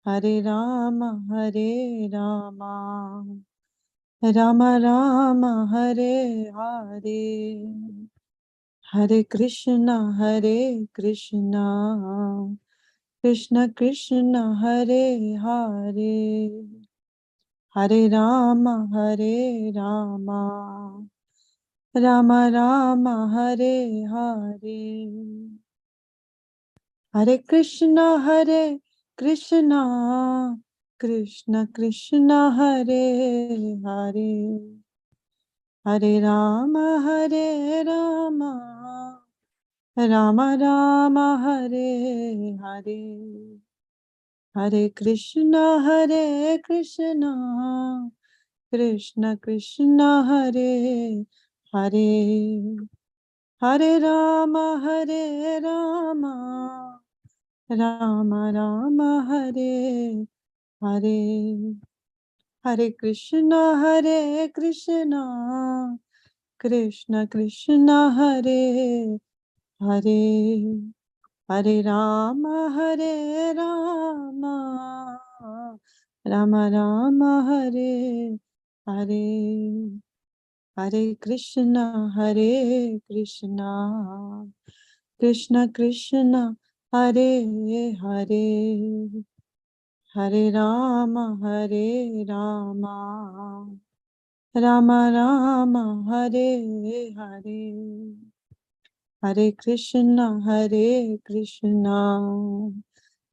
Hare Rama, Hare Rama, Rama Rama, Hare Hare, Hare Krishna, Krishna Krishna, Hare Hare, Hare Rama, Rama Rama, Hare Hare, Hare Krishna, Krishna Krishna, Hare Hare, Hare Rama, Rama Rama, Hare Hare, Hare Krishna, Krishna Krishna, Hare Hare, Hare Rama, Rama Rama, Hare Hare, Hare Krishna, Krishna Krishna, Hare Hare, Hare Rama, Rama Rama, Hare Hare, Hare Krishna, Krishna Krishna, Hare Hare, Hare Rama, Rama Rama, Hare Hare, Hare Krishna,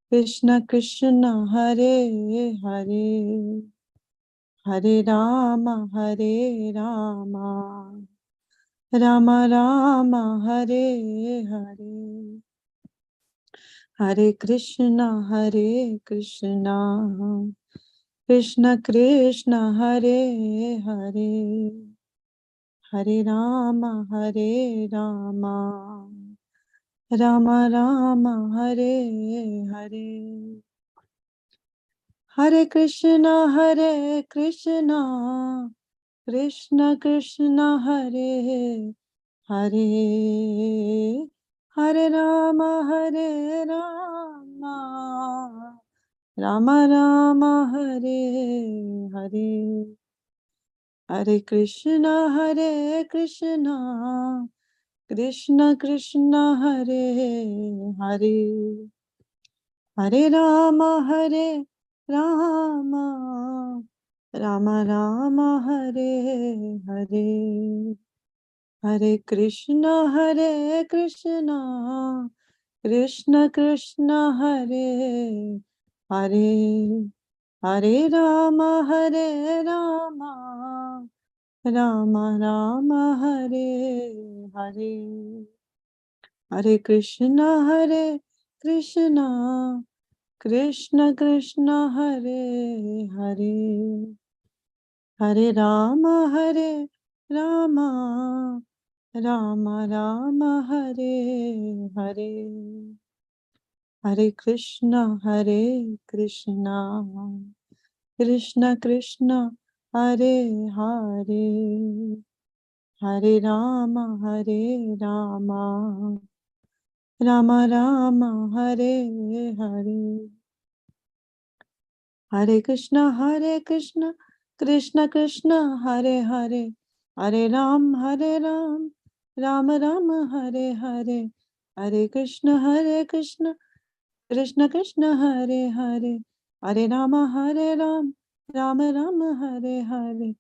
Krishna Krishna, Hare Hare, Hare Rama, Rama Rama, Hare Hare, Hare Krishna, Krishna Krishna, Hare Hare, Hare Rama, Rama Rama, Hare Hare, Hare Krishna, Krishna Krishna, Hare Hare, Hare Rama, Rama Rama, Hare Hare, Hare Krishna, Krishna Krishna, Hare Hare, Hare Rama, Rama Rama, Hare Hare, Hare Krishna, Krishna Krishna, Hare Hare, Hare Rama, Rama Rama, Hare Hare, Hare Krishna, Krishna Krishna, Hare Hare, Hare Rama, Rama Rama, Hare Hare, Hare Krishna, Krishna Krishna, Hare Hare, Hare Rama, Rama Rama, Hare Hare, Hare Krishna, Krishna Krishna, Hare Hare, Hare Ram, Rama Rama, Hare Hare, Hare Krishna, Krishna Krishna, Hare Hare, Hare Ram, Rama Rama, Hare Hare,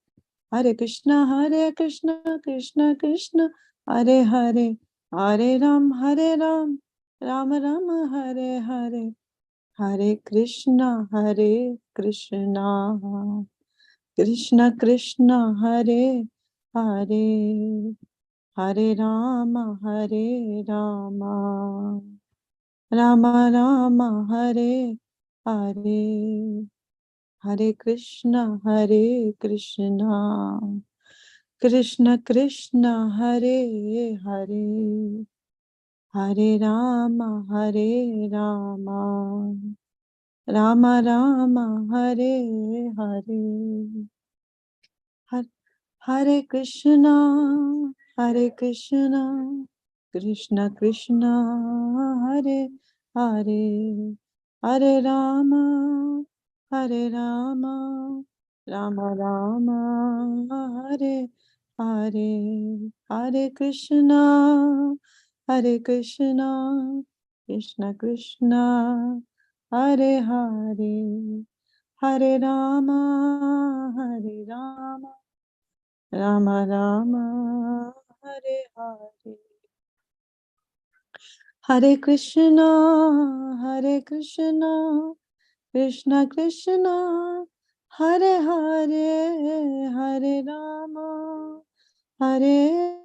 Hare Krishna, Krishna Krishna, Hare Hare, Hare Ram, Rama Rama, Hare Hare, Hare Krishna, Krishna Krishna, Hare Hare, Hare Rama, Rama Rama, Hare Hare, Hare Krishna, Krishna Krishna, Hare Hare, Hare Rama, Rama Rama, Hare Hare, Hare Krishna, Krishna Krishna, Hare Hare, Hare Rama, Hare Rama, Rama Rama, Hare Hare, Hare Krishna, Hare Krishna, Krishna Krishna, Hare Hare, Hare Rama, Hare Rama, Rama Rama, Hare Hare. Hare Krishna, Hare Krishna, Krishna Krishna, Hare Hare, Hare Rama, Hare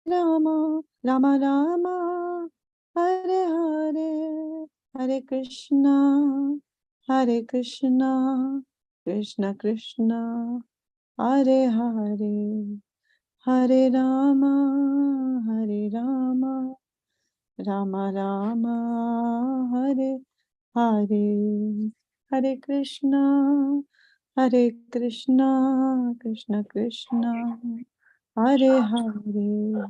Rama, Rama Rama, Hare Hare, Hare Krishna, Hare Krishna, Krishna Krishna, Hare Hare, Hare Rama, Hare Rama, Rama Rama, Hare Hare, Hare Krishna, Hare Krishna, Krishna Krishna, Hare Hare,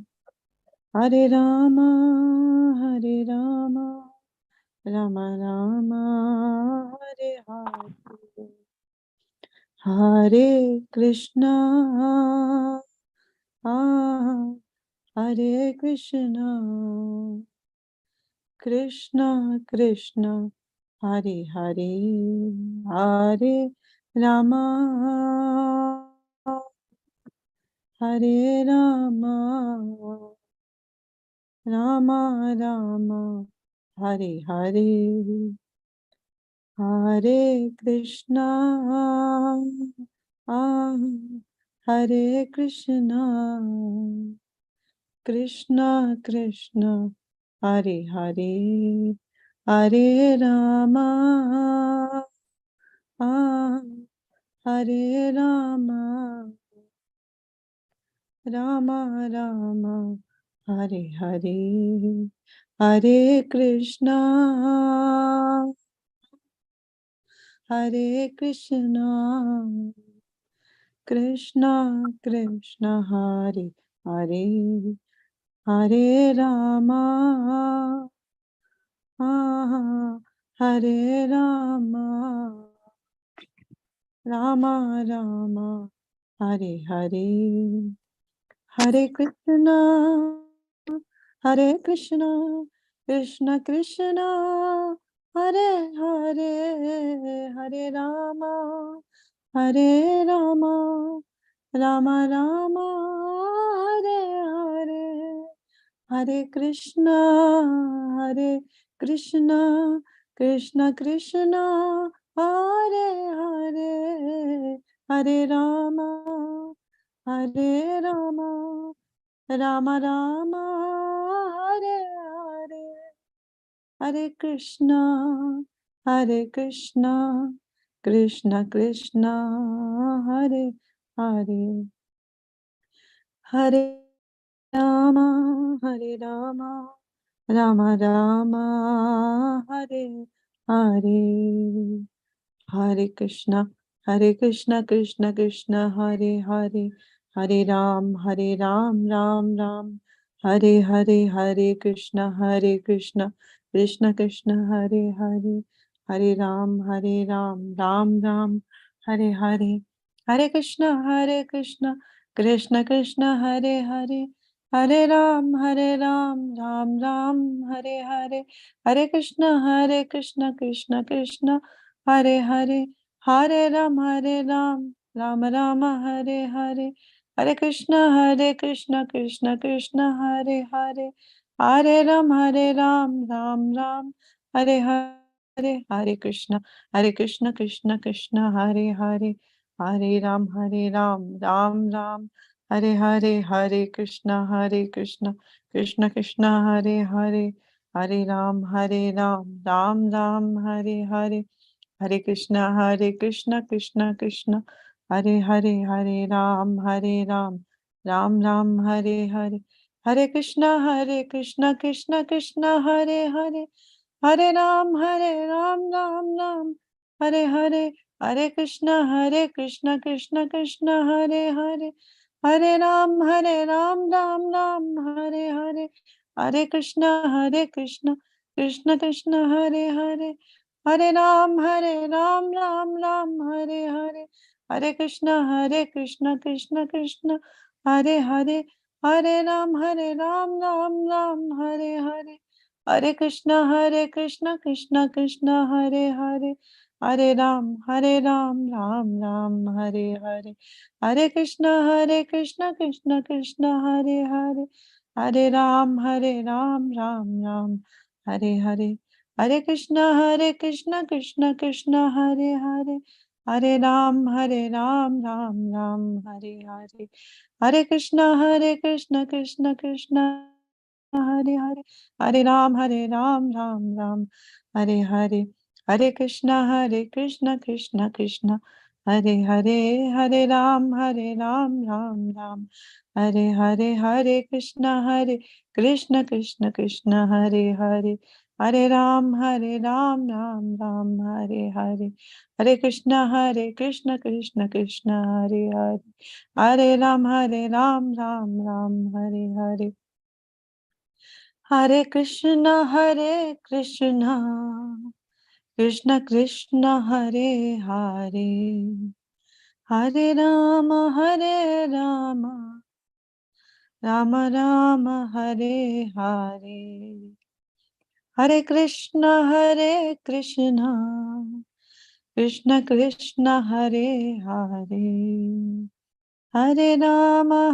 Hare Rama, Hare Rama, Rama Rama, Hare Hare, Hare Krishna, Hare Krishna, Krishna Krishna, Hare Hare, Hare Rama, Hare Rama, Rama Rama, Hare Hare, Hare Krishna, Hare Krishna, Krishna Krishna, Hare Hare, Hare Rama, Hare Rama, Rama Rama, Hare Hare, Hare Krishna, Hare Krishna, Krishna Krishna, Hare Hare, Hare Rama, Hare Rama, Rama Rama, Hare Hare, Hare Krishna, Hare Krishna, Krishna Krishna, Hare Hare, Hare Rama, Hare Rama, Rama Rama, Hare Hare, Hare Krishna, Hare Krishna, Krishna Krishna, Hare Hare, Hare Rama, Hare Rama, Rama Rama, Hare Hare, Hare Krishna, Hare Krishna, Krishna Krishna, Hare Hare, Hare Rama, Hare Rama, Rama Rama, Hare Hare, Hare Krishna, Hare Krishna, Krishna Krishna, Hare Hare, Hare Ram, Ram Ram, Hare Hare, Hare Krishna, Krishna Krishna, Hare Hare, Hare Ram, Ram Ram, Hare Hare, Hare Krishna, Krishna Krishna, Hare Hare, Hare Ram, Ram Ram, Hare Hare, Hare Krishna, Krishna Krishna, Hare Hare, Hare Ram, Ram Rama, Hare Hare, Hare Krishna, Krishna Krishna, Hare Hare, Hare Ram, Ram Ram, Hare Hare, Hare Krishna, Krishna Krishna, Hare Hare, Hare Ram, Ram Ram, Hare Hare, Hare Krishna, Krishna Krishna, Hare Hare, Hare Ram, Ram Ram, Hare Hare, Hare Krishna, Krishna Krishna, Hare Hare, Hare Ram, Ram Ram, Hare Hare, Hare Krishna, Krishna Krishna, Hare Hare, Hare Ram, Ram Ram, Hare Hare, Hare Krishna, Krishna Krishna, Hare Hare, Hare Ram, Ram Ram, Hare Hare, Hare Krishna, Krishna Krishna, Hare Hare, Hare Ram, Ram Hare Krishna Krishna Krishna Hare Hare, Hare Ram Ram Ram Hare Hare, Hare Krishna Krishna Krishna Hare Hare, Hare Ram Ram Ram Hare Hare, Hare Krishna Krishna Krishna Hare Hare, Hare Ram Ram Ram Hare Hare, Hare Krishna Krishna Krishna Hare Hare, Hare Ram Ram Ram Hare Hare, Hare Krishna Krishna Krishna Hare Hare, Hare Ram Ram Ram Hare Hare, Hare Krishna Krishna Krishna Hare Hare, Hare Ram Ram Ram Hare Hare, Hare Krishna Krishna Krishna Hare Hare, Hare Ram Ram Ram Hare Hare, Hare Krishna Krishna Krishna Hare Hare, Hare Ram Ram Ram Hare Hare, Hare Krishna Krishna Krishna Hare Hare, Hare Rama Rama Rama Hare Hare, Hare Krishna Krishna Krishna Hare Hare, Hare Rama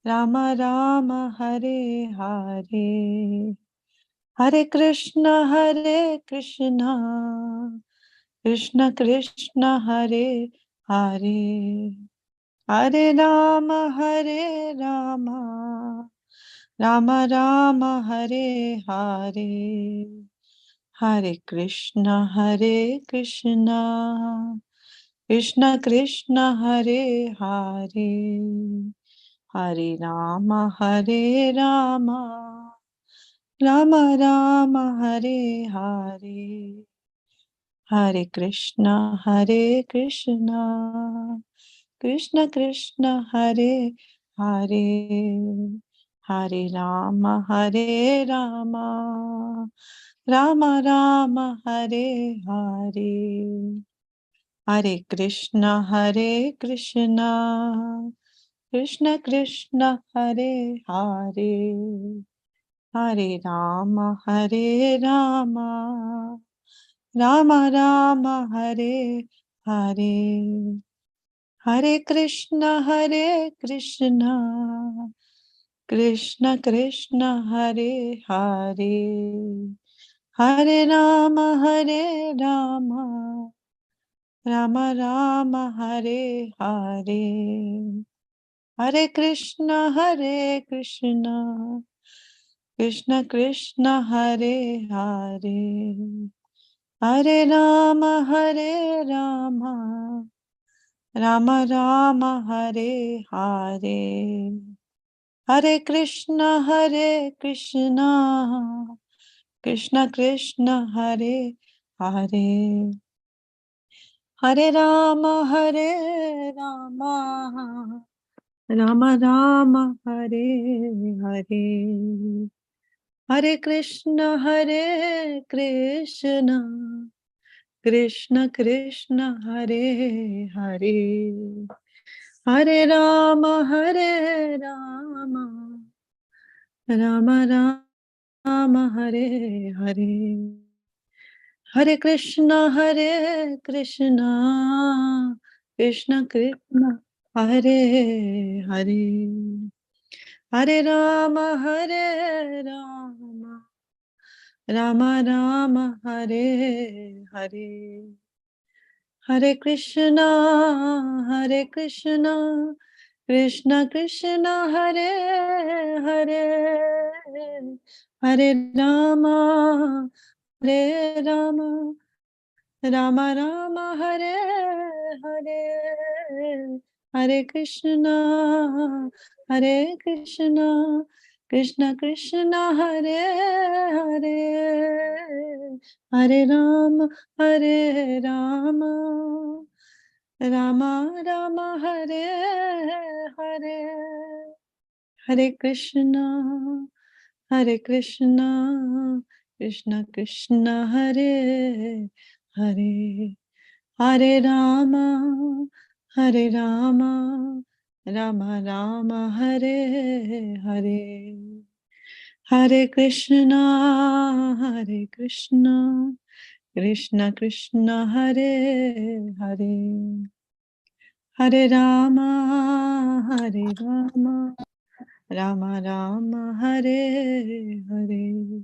Rama Rama Hare Hare, Hare Krishna Krishna Krishna Hare Hare, Hare Rama Rama Rama Hare Hare, Hare Krishna Krishna Krishna Hare Hare, Hare Rama Rama Rama Hare Hare, Hare Krishna Krishna Krishna Hare Hare, Hare Rama Rama Rama Hare Hare, Hare Krishna Krishna Krishna Hare Hare, Hare Rama Rama Rama Hare Hare, Hare Krishna Krishna Krishna Hare Hare, Hare Rama Rama Rama Hare Hare, Hare Krishna Krishna Krishna Hare Hare, Hare Rama Rama Rama Hare Hare, Hare Krishna Krishna Krishna Hare Hare, Hare Rama Rama Rama Hare Hare, Hare Krishna Krishna Krishna Hare Hare, Hare Rama Rama Rama Hare Hare, Hare Krishna Krishna Krishna Hare Hare, Hare Rama Rama Rama Hare Hare, Hare Krishna Krishna Krishna Hare Hare, Hare Rama Rama Rama Hare Hare, Hare Krishna Krishna Krishna Hare Hare, Hare Rama Rama Rama Hare Hare, Hare Krishna Krishna Krishna Hare Hare, Hare Rama, Hare Rama, Rama Rama, Hare Hare. Hare Krishna, Hare Krishna, Krishna Krishna, Hare Hare. Hare Rama, Hare Rama, Rama Rama, Hare Hare.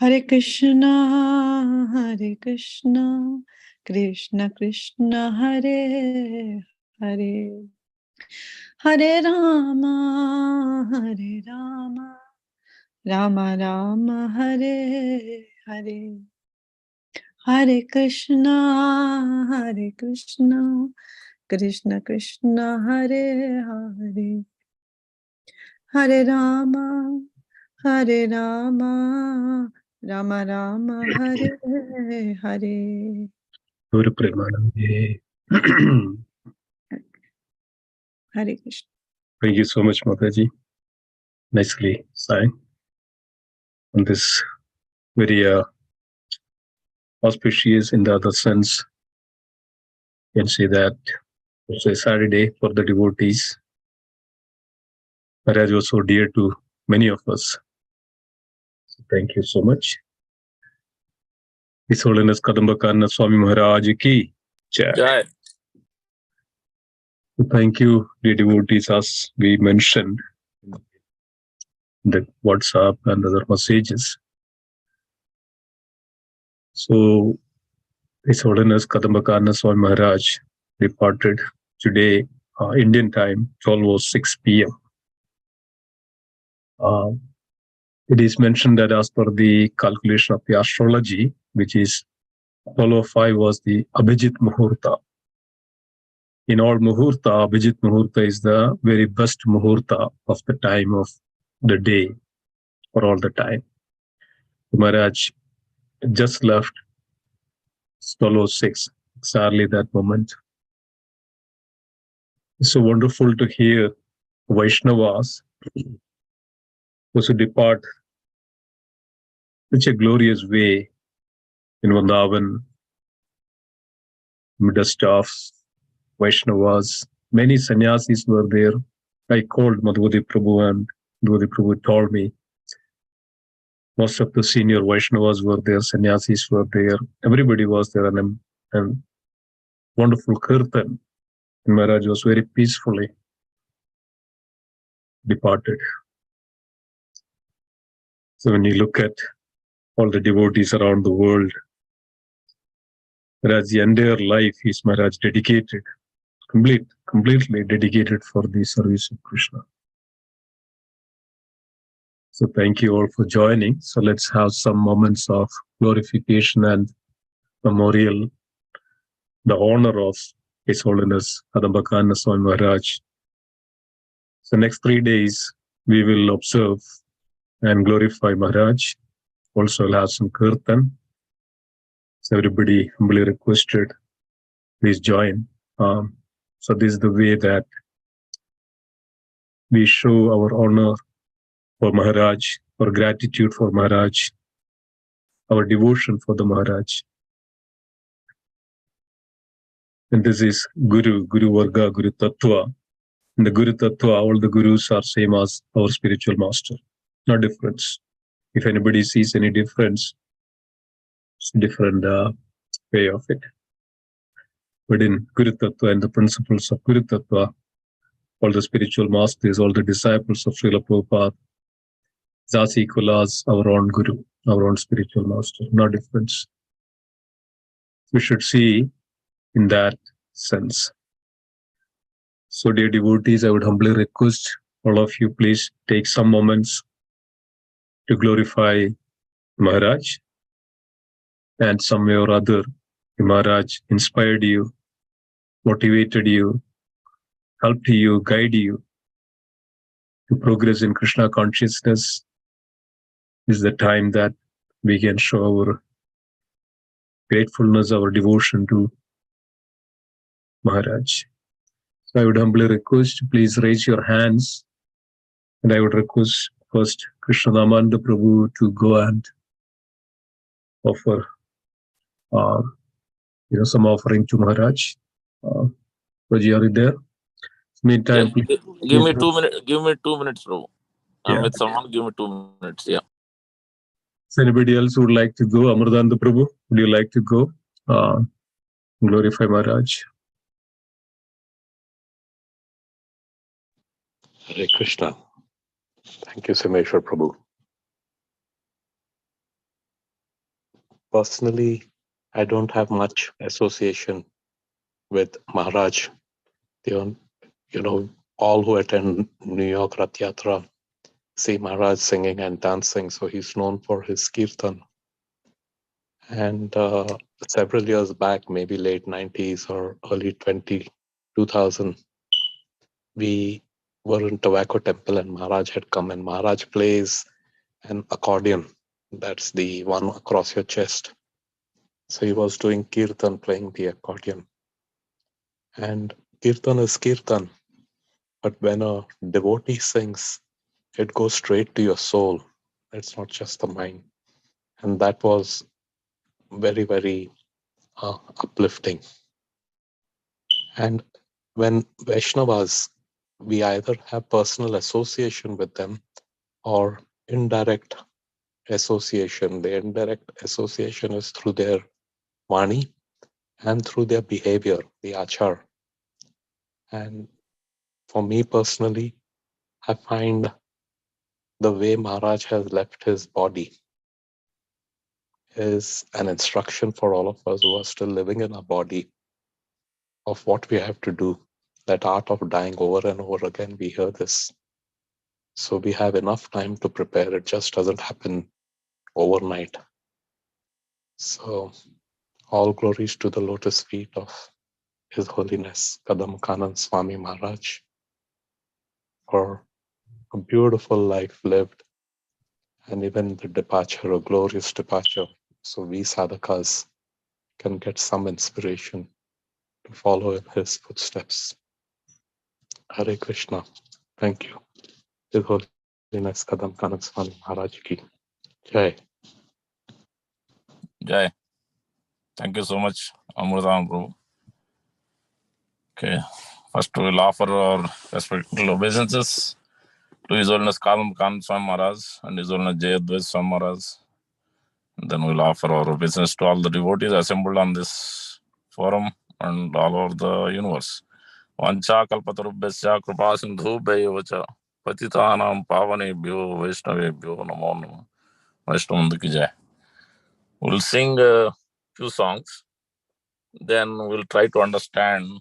Hare Krishna, Hare Krishna, Krishna Krishna, Hare Hare. Hare Rama, Hare Rama, Rama Rama, Hare Hare. Hare Krishna, Hare Krishna, Krishna Krishna, Hare Hare. Hare Rama, Hare Rama, Rama Rama, Hare Hare. Guru Premanande. Hare Krishna. Thank you so much, Mataji. Nicely sang on this very auspicious, in the other sense, you can say that it's a Saturday for the devotees. Maharaj was so dear to many of us. So thank you so much. His Holiness Kadamba Kanana Swami Maharaj ki jai. Jai. So thank you, dear devotees, as we mentioned in the WhatsApp and other messages. So His Holiness Kadamba Kanana Swami Maharaj departed today, Indian time, 12:06 p.m. It is mentioned that as per the calculation of the astrology, which is 12:05 was the Abhijit Muhurta. In all Muhurta, Abhijit Muhurta is the very best Muhurta of the time of the day for all the time. Maharaj just left 12:06, exactly that moment. It's so wonderful to hear Vaishnavas who depart such a glorious way in Vrindavan, midst of Vaishnavas. Many sannyasis were there. I called Madhuri Prabhu and Madhuri Prabhu told me most of the senior Vaishnavas were there, sannyasis were there, everybody was there, and wonderful kirtan. And Maharaj was very peacefully departed. So when you look at all the devotees around the world, Maharaj's entire life is Maharaj dedicated, completely dedicated for the service of Krishna. So thank you all for joining. So let's have some moments of glorification and memorial, the honor of His Holiness Kadamba Kanana Swami Maharaj. So next 3 days, we will observe and glorify Maharaj. Also will have some kirtan. So everybody humbly requested, please join. So this is the way that we show our honor for Maharaj, our gratitude for Maharaj, our devotion for the Maharaj. And this is Guru Varga, Guru Tattva. In the Guru Tattva, all the Gurus are same as our spiritual master. No difference. If anybody sees any difference, it's a different way of it. But in Guru Tattva and the principles of Guru Tattva, all the spiritual masters, all the disciples of Srila Prabhupada, that's equal as our own Guru, our own spiritual master. No difference. We should see in that sense. So dear devotees, I would humbly request all of you, please take some moments to glorify Maharaj. And some way or other, Maharaj inspired you, motivated you, helped you, guided you to progress in Krishna consciousness. This is the time that we can show our gratefulness, our devotion to Maharaj. So I would humbly request, please raise your hands. And I would request first Krishnadamanda Prabhu to go and offer some offering to Maharaj. Raji, are you there? Meantime, yeah, give me 2 minutes. Give me 2 minutes, bro. I'm with someone. Give me 2 minutes. Yeah. So anybody else would like to go? Amardanda Prabhu, would you like to go? Glorify Maharaj. Hare Krishna. Thank you, Sameshwar Prabhu. Personally, I don't have much association with Maharaj. All who attend New York Rath Yatra see Maharaj singing and dancing, so he's known for his kirtan. And several years back, maybe late 90s or early 2000, we were in Tobacco Temple and Maharaj had come, and Maharaj plays an accordion. That's the one across your chest. So he was doing kirtan, playing the accordion. And kirtan is kirtan. But when a devotee sings, it goes straight to your soul. It's not just the mind. And that was very, very uplifting. And when Vaishnavas, we either have personal association with them or indirect association. The indirect association is through their Vani and through their behavior, the achar. And for me personally, I find the way Maharaj has left his body is an instruction for all of us who are still living in our body of what we have to do. That art of dying, over and over again, we hear this. So we have enough time to prepare. It just doesn't happen overnight. So all glories to the lotus feet of His Holiness Kadamba Swami Maharaj for a beautiful life lived, and even the departure, a glorious departure. So we sadhakas can get some inspiration to follow in his footsteps. Hare Krishna. Thank you. His Holiness Kadamba Swami Maharaj ki Jai. Jai. Thank you so much, Amurdam Prabhu. Okay. First, we'll offer our respectful obeisances to His Holiness Kadamba Swami Maharaj and His Holiness Jayadvaita Swami Maharaj. And then we'll offer our obeisance to all the devotees assembled on this forum and all over the universe. Vancha kalpatarubhyasya kripa sindhubhyo vacha patitanam pavanebhyo vaishnavebhyo namo namo. Vaishnavandu ki jai. We'll sing a few songs. Then we'll try to understand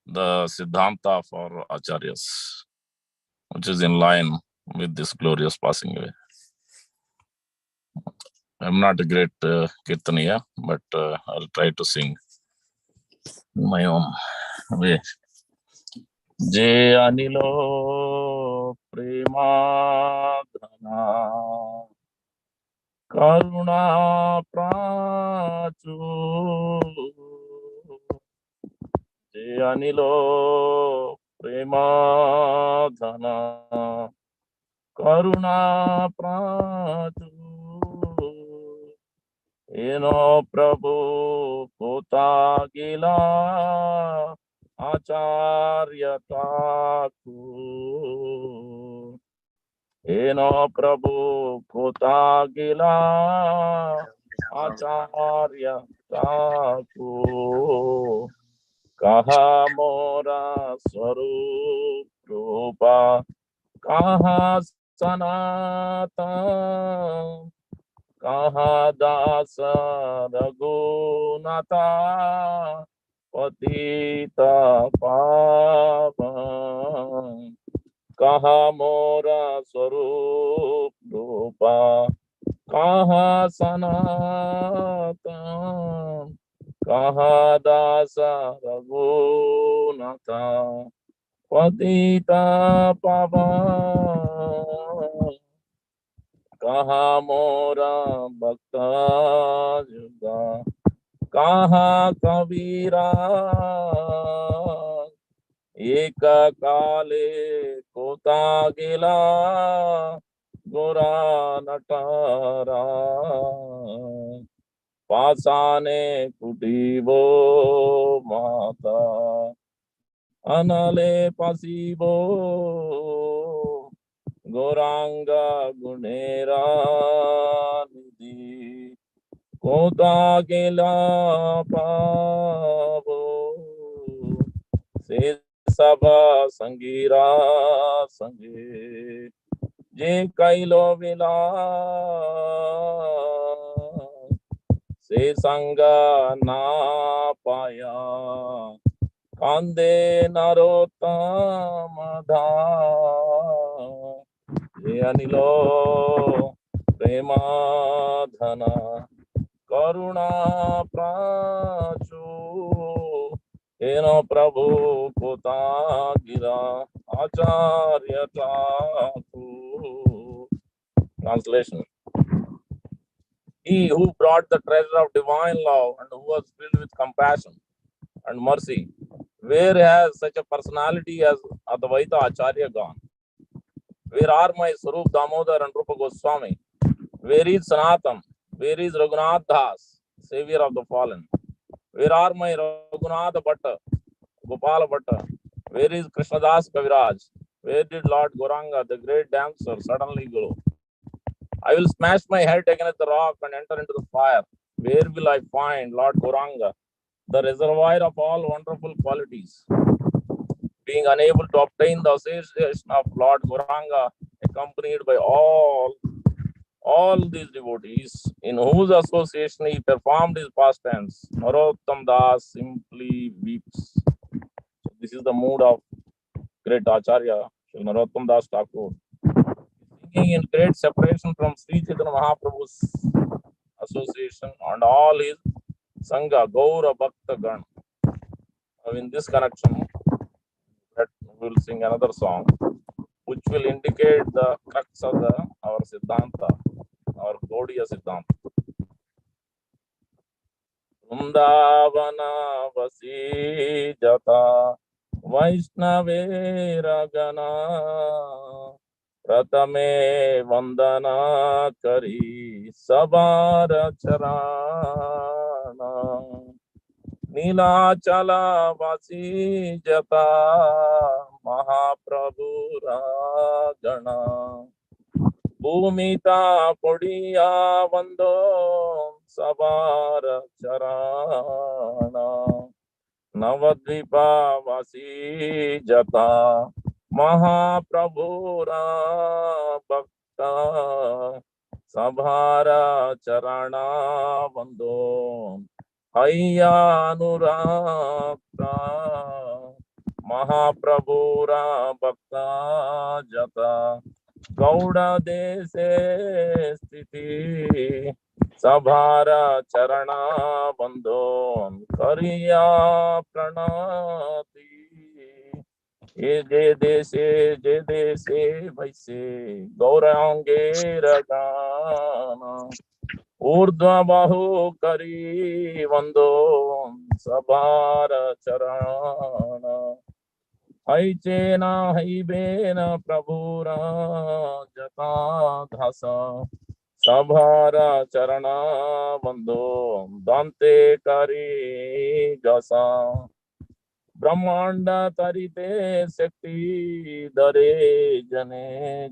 the Siddhanta for Acharyas, which is in line with this glorious passing away. I'm not a great Kirtaniya, but I'll try to sing in my own way. Je anilo premadhana karuna prachu je anilo premadhana karuna prachu eno prabhu kota gila Acharya Thakur. Eno Prabhu Kota Gila Acharya Thakur. Kaha Mora Swarup Rupa Kaha Sanatan Kaha Dasa Raghunatha Patita Pavan Kaha Mora Swarup Rupa Kaha Sanatan Kaha Dasa Raghunatha Patita Pavan Kaha Mora Bhakta Juga Kaha Kavira Eka Kale Kota Gila Gora Natara Pasane kutibo mata anale pasibo goranga gunera nidhi kota kela pavo se saba sangira sange je kailo vila se sanga na paya kande narotamada je anilo premadhana karuna prachu eno prabhu kota gira acharya taku. Translation: He who brought the treasure of divine love and who was filled with compassion and mercy, where has such a personality as Advaita Acharya gone? Where are my Sarup Damodar and Rupa Goswami? Where is Sanatan? Where is Raghunath Das, savior of the fallen? Where are my Raghunath Bhatta, Gopala Bhatta? Where is Krishnadas Kaviraj? Where did Lord Gauranga, the great dancer, suddenly go? I will smash my head against the rock and enter into the fire. Where will I find Lord Gauranga, the reservoir of all wonderful qualities? Being unable to obtain the association of Lord Gauranga, accompanied by all these devotees, in whose association he performed his pastimes, Narottam Das simply weeps. So this is the mood of great Acharya, Sri Narottam Das Thakur, singing in great separation from Sri Chaitanya Mahaprabhu's association and all his Sangha, Gaura Bhakta Gan. In this connection, we will sing another song which will indicate the crux of our Siddhanta, our Gaudiya Siddhanta. Vrindavana vasi jata Vaishnave ragana Pratame vandana kari sabara charana Nilachala vasi jata Mahaprabhu ragana Bhumita podiya vando sabara charana Navadvipa vasi jata Mahaprabhu bhakta sabhara charana vando Hayya anurakta Mahaprabhu bhakta jata Gauda dese sthiti Sabhara charana bandho kariya pranati je dese vaise Gaurange ragana Urdhva bahu kari vando sabhara charana Hai chena hai bena prabhura jata dhasa Sabhara charana bandho dante kari jasa Brahmanda tarite shakti dare jane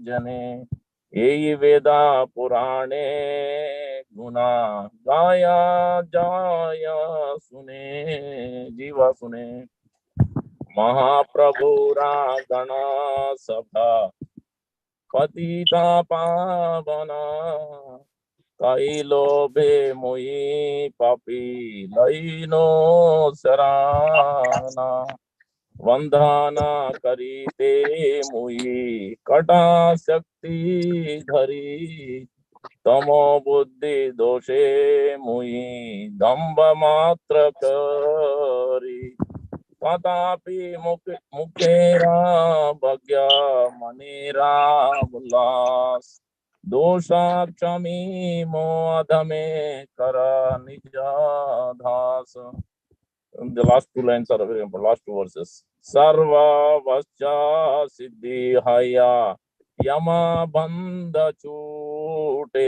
jane Yehi veda purane guna gaya jaya sune jiva sune Mahaprabhu Ragana Sabha Patita Pavana Kailo Be Mui Papi Laino Sarana Vandana Karite Mui Kata Shakti Dhari Tamo Buddhi Doshe Mui Damba Matra Kari Tatapi Mukera Bhagya Manira Bulas Dosha Kshami Moadame Kara Nijadhas. The last two lines are very important, last two verses. Sarva Vascha Siddhi Haya Yama Bandha Chute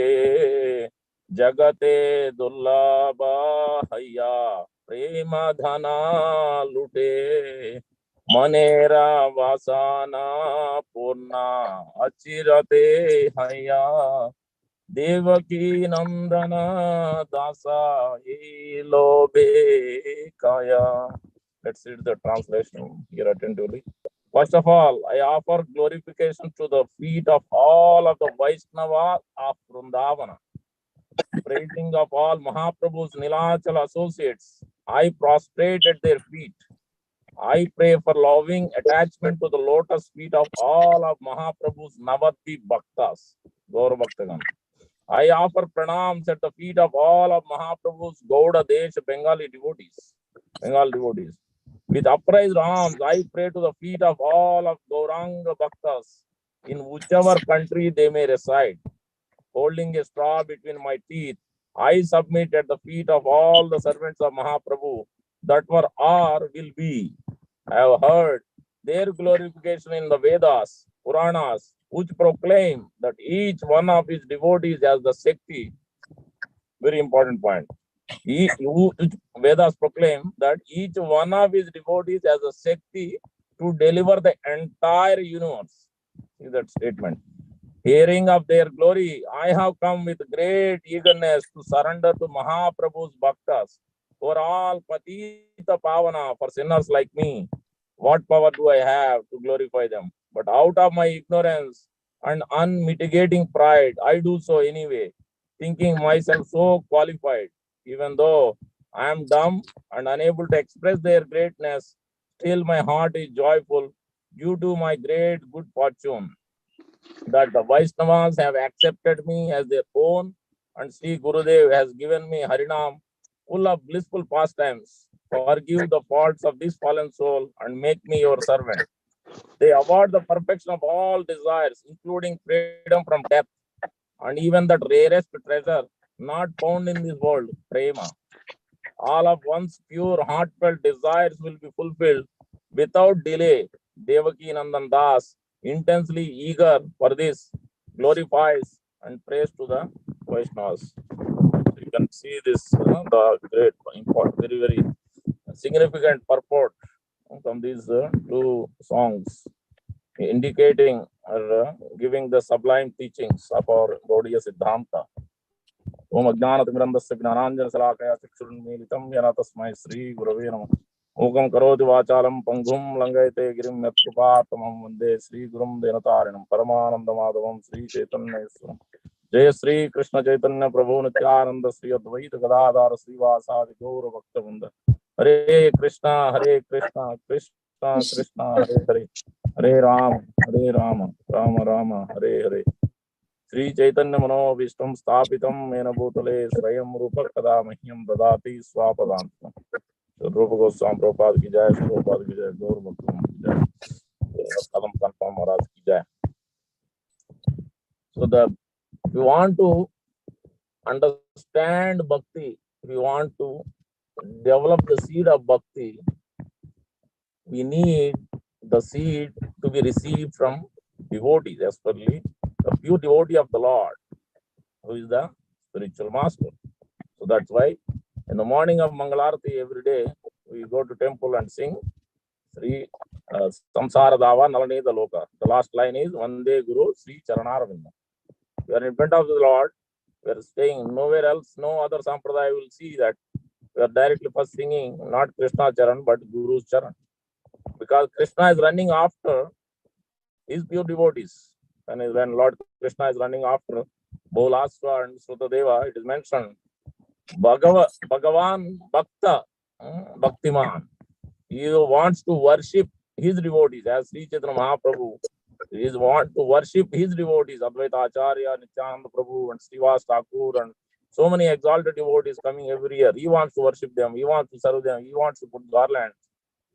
Jagate dullabha hayya prema dhana lute manera vasana purna achirate hayya Devaki Nandana Dasa Ilobe Kaya. Let's read the translation here attentively. First of all, I offer glorification to the feet of all of the Vaishnavas of Vrindavana. Praising of all Mahaprabhu's Nilachal associates, I prostrate at their feet. I pray for loving attachment to the lotus feet of all of Mahaprabhu's Navadvi Bhaktas, Gaur Bhaktagan. I offer pranams at the feet of all of Mahaprabhu's Gauda Desh Bengali devotees. With upraised arms, I pray to the feet of all of Gauranga Bhaktas in whichever country they may reside. Holding a straw between my teeth, I submit at the feet of all the servants of Mahaprabhu that were or will be. I have heard their glorification in the Vedas, Puranas, which proclaim that each one of his devotees has the Shakti. Very important point. Vedas proclaim that each one of his devotees has a Shakti to deliver the entire universe. See that statement. Hearing of their glory, I have come with great eagerness to surrender to Mahaprabhu's Bhaktas, who are all Patita Pavana for sinners like me. What power do I have to glorify them? But out of my ignorance and unmitigating pride, I do so anyway, thinking myself so qualified. Even though I am dumb and unable to express their greatness, still my heart is joyful due to my great good fortune that the Vaishnavas have accepted me as their own, and Sri Gurudev has given me Harinam full of blissful pastimes. Forgive the faults of this fallen soul and make me your servant. They award the perfection of all desires, including freedom from death, and even that rarest treasure not found in this world, prema. All of one's pure, heartfelt desires will be fulfilled without delay. Devaki Nandan Das, intensely eager for this, glorifies and prays to the Vaishnavas. You can see this, the great, important, very, very significant purport from these two songs, indicating or giving the sublime teachings of our Gaudiya Siddhanta. Om Ajnanatimirandasya Gnananjana Salakaya Chakshurunmilitam Yana Tasmai Sri Gurave Namah. Mukam Karoti Vachalam Pangum Langayate Girim Yatrupatamam Vande Sri Gurum Denatarinam Paramanandamadavam Sri Chaitanya Iswaram. Jai Sri Krishna Chaitanya Prabhu Nityananda Sri Advaita Gadadhara Sri Vasadi Gaura Bhaktavrinda. Hare Krishna Krishna Krishna Hare Hare. Hare Rama Rama Rama Hare Hare. Sri Chaitanya Manobishtam Stapitam Mena Bhutale Swayam Rupa Kada Mahyam Dadati Swapadantam. Rupa Goswami Prabhupada ki jai, Prabhupada ki jai, Gaur Bhakti ki jai, Kadamba Maharaj ki jai. So if you want to understand Bhakti, if you want to develop the seed of Bhakti, we need the seed to be received from devotees, especially the pure devotee of the Lord, who is the spiritual master. So that's why in the morning of Mangalarati every day, we go to temple and sing Sri Samsara Dava Nalaneda Loka. The last line is Vande Guru Sri Charanaravinda. We are in front of the Lord. We are staying nowhere else. No other sampradaya will see that we are directly first singing not Krishna Charan but Guru's Charan. Because Krishna is running after his pure devotees. And when Lord Krishna is running after Bholaswa and Srutadeva, it is mentioned Bhagavan Bhakta, Bhaktiman. He wants to worship his devotees as Sri Chaitanya Mahaprabhu. He wants to worship his devotees, Advaita Acharya, Nityananda Prabhu, and Srivas Thakur, and so many exalted devotees coming every year. He wants to worship them. He wants to serve them. He wants to put garlands.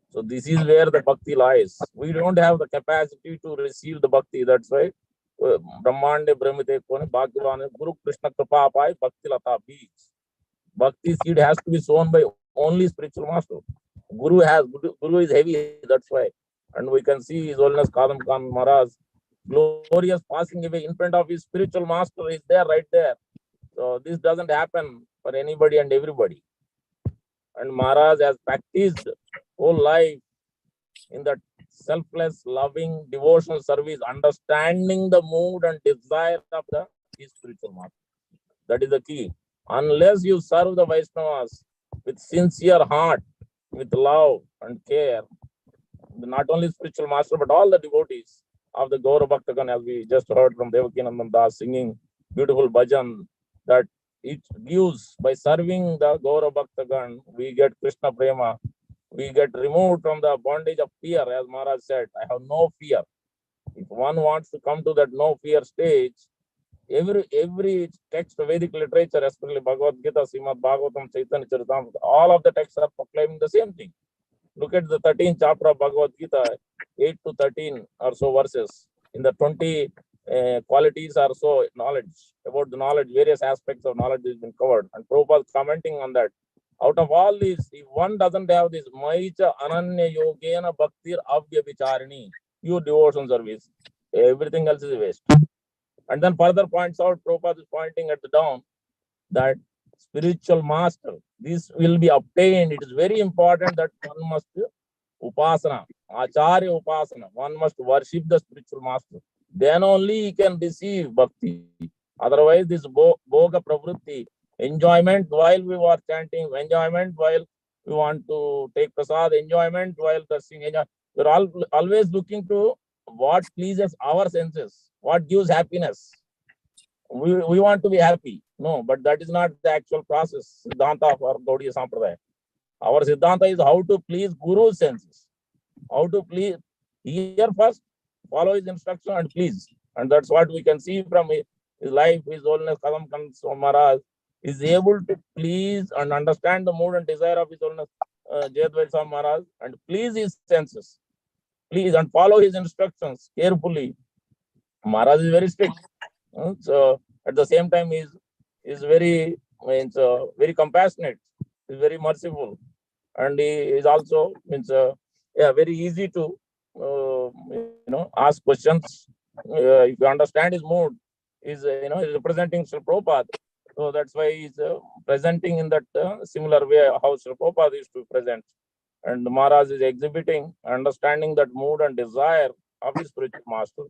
So this is where the bhakti lies. We don't have the capacity to receive the bhakti. That's why Brahmande Brahmite Kone Bhagavane Guru Krishna Kripa Pai Bhakti Lata Beach. Bhakti seed has to be sown by only spiritual master. Guru is heavy, that's why. And we can see His Holiness Kadamba Maharaj glorious passing away in front of his spiritual master is there, right there. So this doesn't happen for anybody and everybody. And Maharaj has practiced whole life in that selfless, loving, devotional service, understanding the mood and desire of his spiritual master. That is the key. Unless you serve the Vaishnavas with sincere heart, with love and care, not only spiritual master, but all the devotees of the Gaura Bhaktagan, as we just heard from Devakinandan Das singing beautiful bhajan, that it gives, by serving the Gaura Bhaktagan, we get Krishna Prema, we get removed from the bondage of fear, as Maharaj said, I have no fear. If one wants to come to that no fear stage, every text, Vedic literature, especially Bhagavad Gita, Srimad Bhagavatam, Chaitanya Charitamrita, all of the texts are proclaiming the same thing. Look at the 13th chapter of Bhagavad Gita, 8 to 13 or so verses. In the 20 qualities or so knowledge, about the knowledge, various aspects of knowledge has been covered. And Prabhupada commenting on that. Out of all these, if one doesn't have this Maicha Ananya Yogena Bhaktir Avya Vicharini, pure devotion service, everything else is waste. And then further points out, Prabhupada is pointing at the down, that spiritual master, this will be obtained. It is very important that one must upasana, acharya upasana, one must worship the spiritual master. Then only he can receive bhakti. Otherwise, this bhoga pravritti, enjoyment while we were chanting, enjoyment while we want to take prasad, enjoyment while darsing, we're always looking to what pleases our senses, what gives happiness. We want to be happy. No, but that is not the actual process, Siddhanta of our Gaudiya Sampradaya. Our Siddhanta is how to please Guru's senses, how to please, hear first, follow his instruction and please. And that's what we can see from his life. His Holiness Kadamba Maharaj is able to please and understand the mood and desire of His Holiness Jayadvaita Swami Maharaj and please his senses, please, and follow his instructions carefully. Maharaj is very strict. So at the same time, he is very very compassionate, is very merciful, and he is also very easy to ask questions. If you understand his mood, is he's representing Sri Prabhupada, so that's why he's presenting in that similar way how Sri Prabhupada used to present, and Maharaj is exhibiting, understanding that mood and desire of his spiritual master.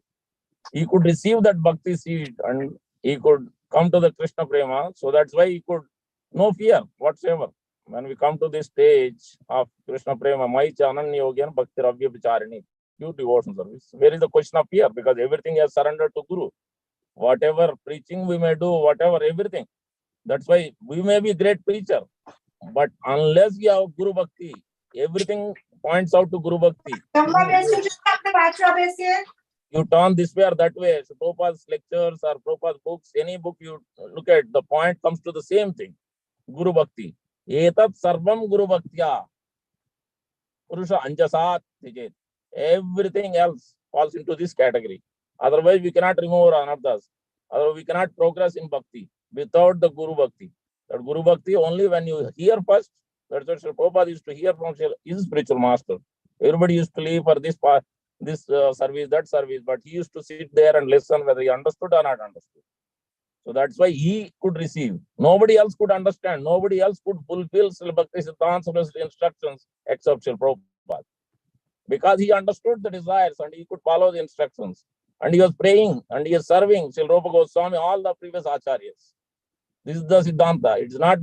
He could receive that bhakti seed and he could come to the Krishna Prema. So that's why he could no fear whatsoever. When we come to this stage of Krishna Prema, Maicha Ananya Yogyan Bhakti Ravya Vicharini, pure devotion service, where is the question of fear? Because everything has surrendered to Guru. Whatever preaching we may do, whatever, everything. That's why we may be a great preacher. But unless we have Guru Bhakti, everything points out to Guru Bhakti. You turn this way or that way. So Prabhupada's lectures or Prabhupada's books, any book you look at, the point comes to the same thing. Guru Bhakti. Etat sarvam Guru Bhaktya. Purusha anjasat tijet. Everything else falls into this category. Otherwise, we cannot remove our anarthas. Otherwise, we cannot progress in Bhakti without the Guru Bhakti. That Guru Bhakti, only when you hear first, that's what Sri Prabhupada used to hear from his spiritual master. Everybody used to leave for this part, this service, that service, but he used to sit there and listen whether he understood or not understood. So that's why he could receive. Nobody else could understand. Nobody else could fulfill Srila Bhakti Siddhanta instructions except Srila Prabhupada. Because he understood the desires and he could follow the instructions. And he was praying and he was serving Srila Rupa Goswami, all the previous acharyas. This is the Siddhanta. It's not,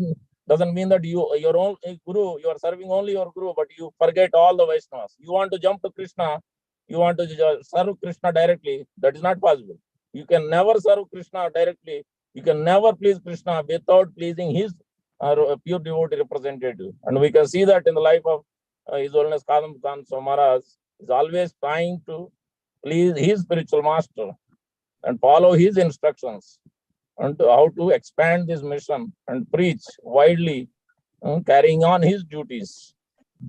doesn't mean that your own Guru, you are serving only your Guru, but you forget all the Vaishnavas. You want to jump to Krishna, you want to serve Krishna directly, that is not possible. You can never serve Krishna directly. You can never please Krishna without pleasing his pure devotee representative. And we can see that in the life of His Holiness Kadamba Maharaj is always trying to please his spiritual master and follow his instructions and how to expand this mission and preach widely, carrying on his duties.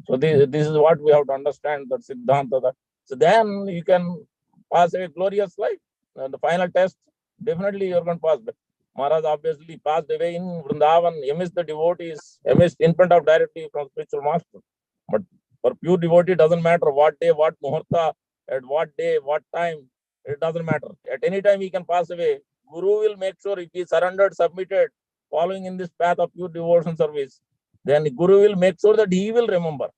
So this is what we have to understand, that Siddhanta. So then you can pass a glorious life. The final test, definitely you're going to pass. But Maharaj obviously passed away in Vrindavan, amidst the devotees, amidst in front of directly from spiritual master. But for pure devotee, it doesn't matter what day, what muhurta, at what day, what time, it doesn't matter. At any time he can pass away. Guru will make sure if he surrendered, submitted, following in this path of pure devotion service, then the Guru will make sure that he will remember.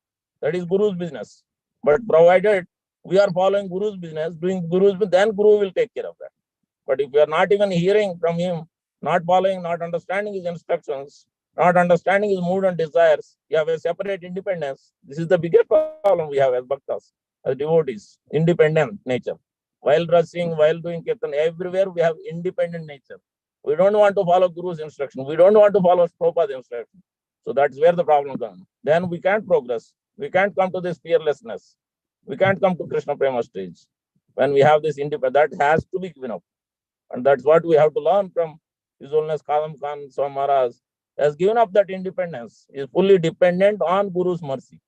That is Guru's business. But provided we are following Guru's business, doing Guru's business, then Guru will take care of that. But if we are not even hearing from him, not following, not understanding his instructions, not understanding his mood and desires, you have a separate independence. This is the biggest problem we have as bhaktas, as devotees, independent nature. While dressing, while doing kirtan, everywhere we have independent nature. We don't want to follow Guru's instruction. We don't want to follow Prabhupada's instruction. So that's where the problem comes. Then we can't progress. We can't come to this fearlessness. We can't come to Krishna Prema stage. When we have this independence, that has to be given up. And that's what we have to learn from His Holiness Kadamba Swami Maharaj. Has given up that independence. Is fully dependent on Guru's mercy.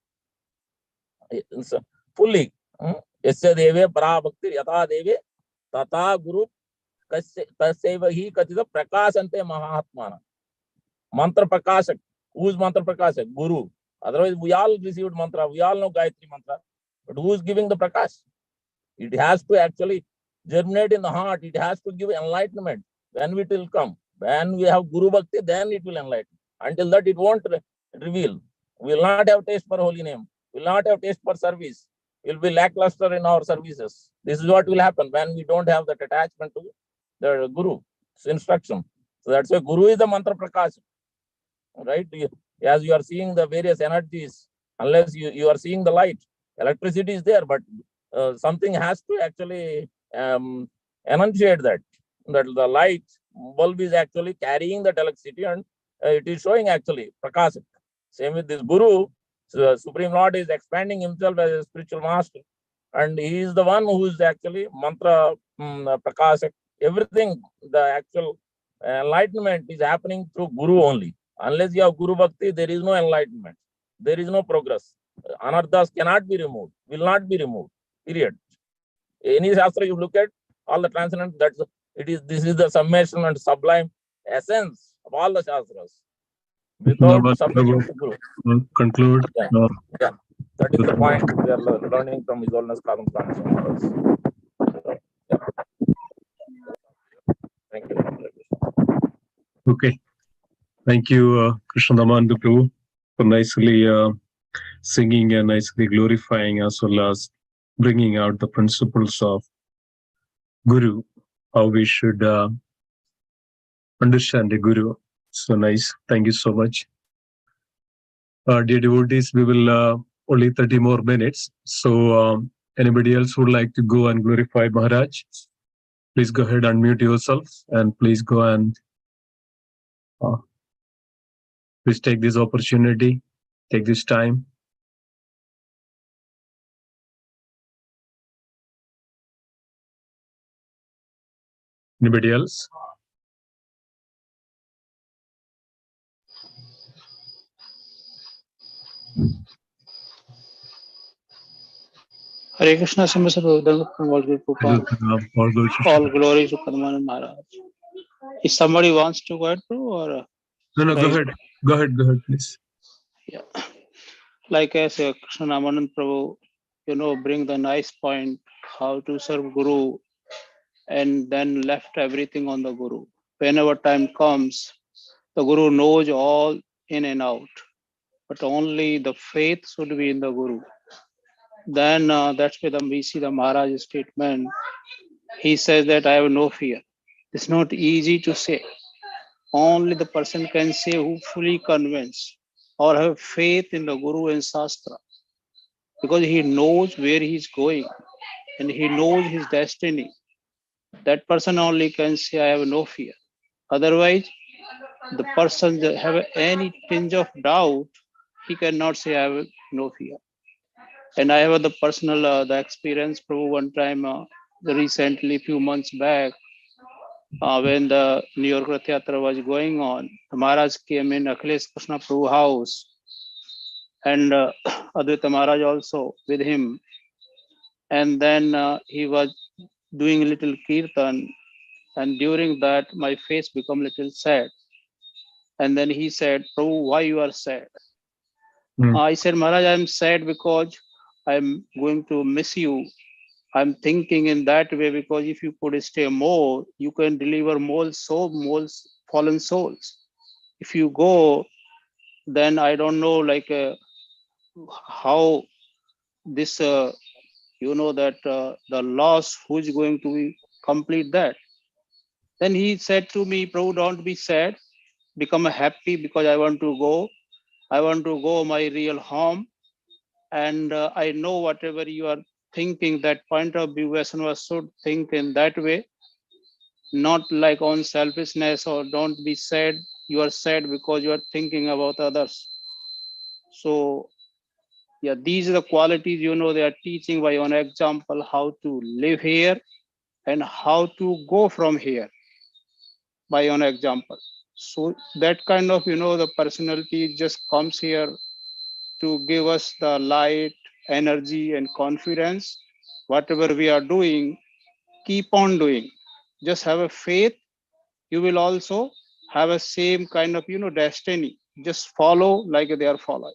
It's fully. Yasya deve para bhakti yata deve tata guru taseva hi katita prakasante mahatmana. Mantra prakashak. Who's mantra prakashak? Guru. Otherwise, we all received mantra. We all know Gayatri mantra. But who is giving the prakash? It has to actually germinate in the heart. It has to give enlightenment. Then it will come. When we have Guru Bhakti, then it will enlighten. Until that, it won't reveal. We will not have taste for holy name. We will not have taste for service. We will be lackluster in our services. This is what will happen when we don't have that attachment to the Guru's instruction. So that's why Guru is the mantra prakash. Right? As you are seeing the various energies, unless you are seeing the light, electricity is there, but something has to actually enunciate that the light bulb is actually carrying that electricity, and it is showing actually prakash. Same with this Guru. So Supreme Lord is expanding himself as a spiritual master, and he is the one who is actually mantra prakash. Everything, the actual enlightenment is happening through Guru only. Unless you have Guru Bhakti, there is no enlightenment. There is no progress. Anarthas cannot be removed, will not be removed. Period. Any Shastra you look at, all the transcendent, this is the summation and sublime essence of all the Shastras. Without submission to Guru. Conclude. Yeah. Yeah. That is the point we are learning from His Holiness Kadamba Swami Maharaj. Yeah. Thank you. Okay. Thank you, Krishna Prabhu, for nicely singing and nicely glorifying, as well as bringing out the principles of Guru, how we should understand the Guru. So nice. Thank you so much. Dear devotees, we will only 30 more minutes. So anybody else would like to go and glorify Maharaj? Please go ahead and unmute yourself, and please go and please take this opportunity, take this time. Anybody else? Hare Krishna, all glory to Kadamba Maharaj. If somebody wants to go ahead, or No, go ahead. Go ahead, please. Yeah, like as Krishna Ramanand Prabhu, bring the nice point how to serve Guru, and then left everything on the Guru. Whenever time comes, the Guru knows all in and out, but only the faith should be in the Guru. Then that's where we see the Maharaj's statement. He says that I have no fear. It's not easy to say. Only the person can say who fully convinced or have faith in the Guru and Shastra, because he knows where he's going and he knows his destiny. That person only can say I have no fear. Otherwise, the person that have any tinge of doubt, he cannot say I have no fear. And I have the personal the experience. Prabhu, one time recently, few months back, when the New York Rath Yatra was going on, the Maharaj came in Akhilesh Krishna Prabhu house, and Advaita Maharaj also with him. And then he was doing a little kirtan, and during that my face became a little sad. And then he said, Prabhu, why you are sad? I said, Maharaj, I'm sad because I'm going to miss you. I'm thinking in that way, because if you could stay more, you can deliver more fallen souls. if you go, then I don't know like how this that the loss, who is going to complete that. Then he said to me, Prabhu, don't be sad, become happy, because I want to go my real home. And I know whatever you are thinking, that point of view, Vaishnava should think in that way, not like on selfishness, or don't be sad, you are sad because you are thinking about others. So yeah, these are the qualities, they are teaching by an example how to live here and how to go from here by an example. So that kind of, the personality just comes here to give us the light, energy, and confidence. Whatever we are doing, keep on doing. Just have a faith. You will also have a same kind of, destiny. Just follow like they are following.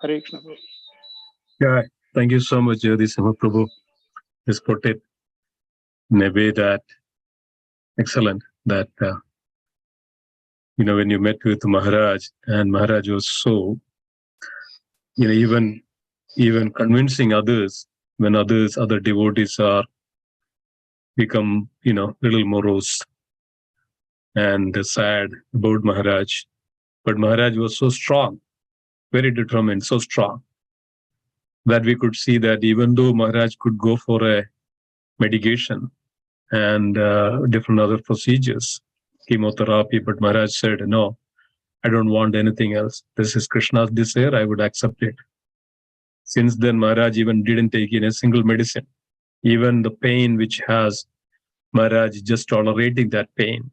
Hare Krishna. Yeah, thank you so much, Jyoti Prabhu. Just put it in a way that excellent, that when you met with Maharaj, and Maharaj was so, even convincing others, when other devotees are become, little morose and sad about Maharaj. But Maharaj was so strong, very determined, so strong, that we could see that even though Maharaj could go for a medication and different other procedures, chemotherapy, but Maharaj said, no, I don't want anything else. This is Krishna's desire, I would accept it. Since then, Maharaj even didn't take in a single medicine. Even the pain which has, Maharaj just tolerating that pain.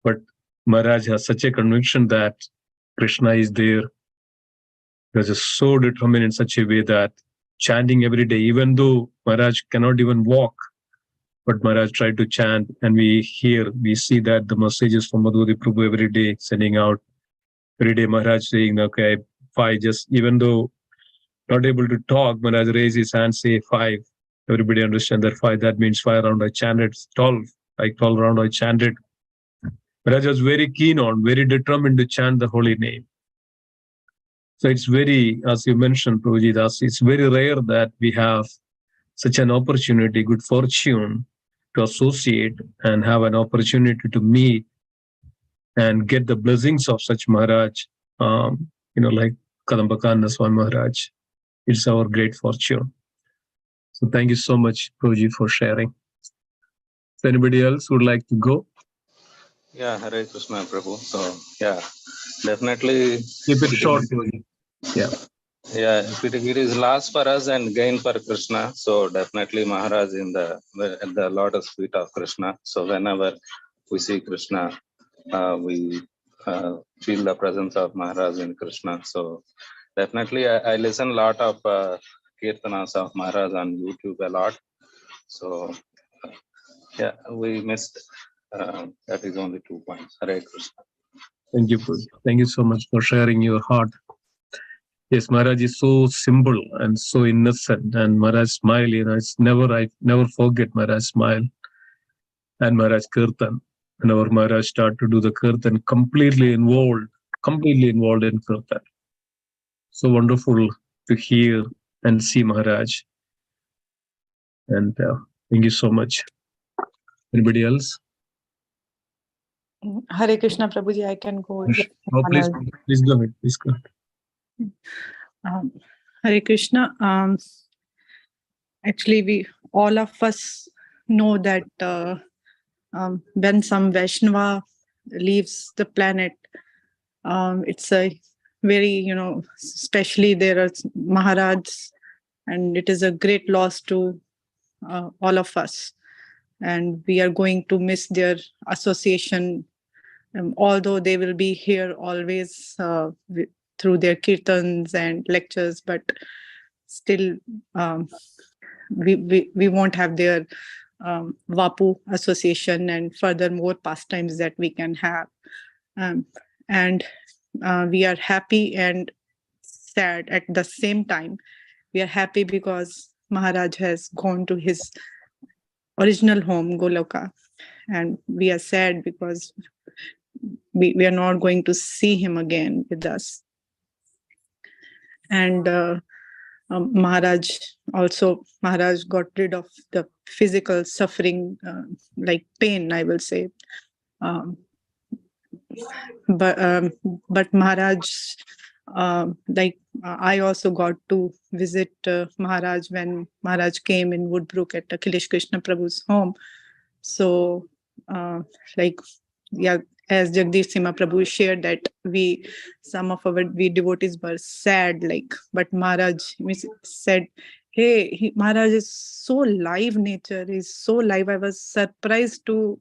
But Maharaj has such a conviction that Krishna is there. He was just so determined in such a way that chanting every day, even though Maharaj cannot even walk, but Maharaj tried to chant, and we see that the messages from Madhuri Prabhu every day sending out. Every day Maharaj saying, okay, 5, just even though not able to talk, Maharaj raise his hand, say 5. Everybody understand that 5, that means 5 round I chanted, 12, like 12 round I chanted. Maharaj was very keen on, very determined to chant the holy name. So it's very, as you mentioned, Prabhuji Das, it's very rare that we have such an opportunity, good fortune to associate and have an opportunity to meet and get the blessings of such Maharaj, like Kadamba Kanana Swami Maharaj. It's our great fortune. So thank you so much, Prabhuji, for sharing. If anybody else would like to go? Yeah, Hare Krishna, Prabhu. So, yeah, definitely. Keep it short, Prabhuji. Yeah. Yeah, it is loss for us and gain for Krishna. So definitely Maharaj at the lotus feet of Krishna. So whenever we see Krishna, we feel the presence of Maharaj in Krishna. So definitely I listen a lot of kirtanas of Maharaj on YouTube a lot. So yeah, we missed. That is only 2 points. Hare Krishna. Thank you, Prabhuji. Thank you so much for sharing your heart. Yes, Maharaj is so simple and so innocent, and Maharaj smile, I never forget Maharaj smile and Maharaj Kirtan. Whenever Maharaj start to do the Kirtan, completely involved in Kirtan. So wonderful to hear and see Maharaj. And thank you so much. Anybody else? Hare Krishna, Prabhuji, I can go. Oh, please go ahead. Please go ahead. Hare Krishna. Actually, all of us know that when some Vaishnava leaves the planet, it's a very, especially there are Maharajs, and it is a great loss to all of us. And we are going to miss their association, although they will be here always through their kirtans and lectures, but still we won't have their Vapu association and furthermore pastimes that we can have. And we are happy and sad at the same time. We are happy because Maharaj has gone to his original home, Goloka. And we are sad because we are not going to see him again with us. And Maharaj got rid of the physical suffering, like pain, I will say. But Maharaj, I also got to visit Maharaj when Maharaj came in Woodbrook at Akhilesh Krishna Prabhu's home. So, as Jagdish Sima Prabhu shared that some of our devotees were sad, but Maharaj said, hey, Maharaj is so live nature, is so live. I was surprised to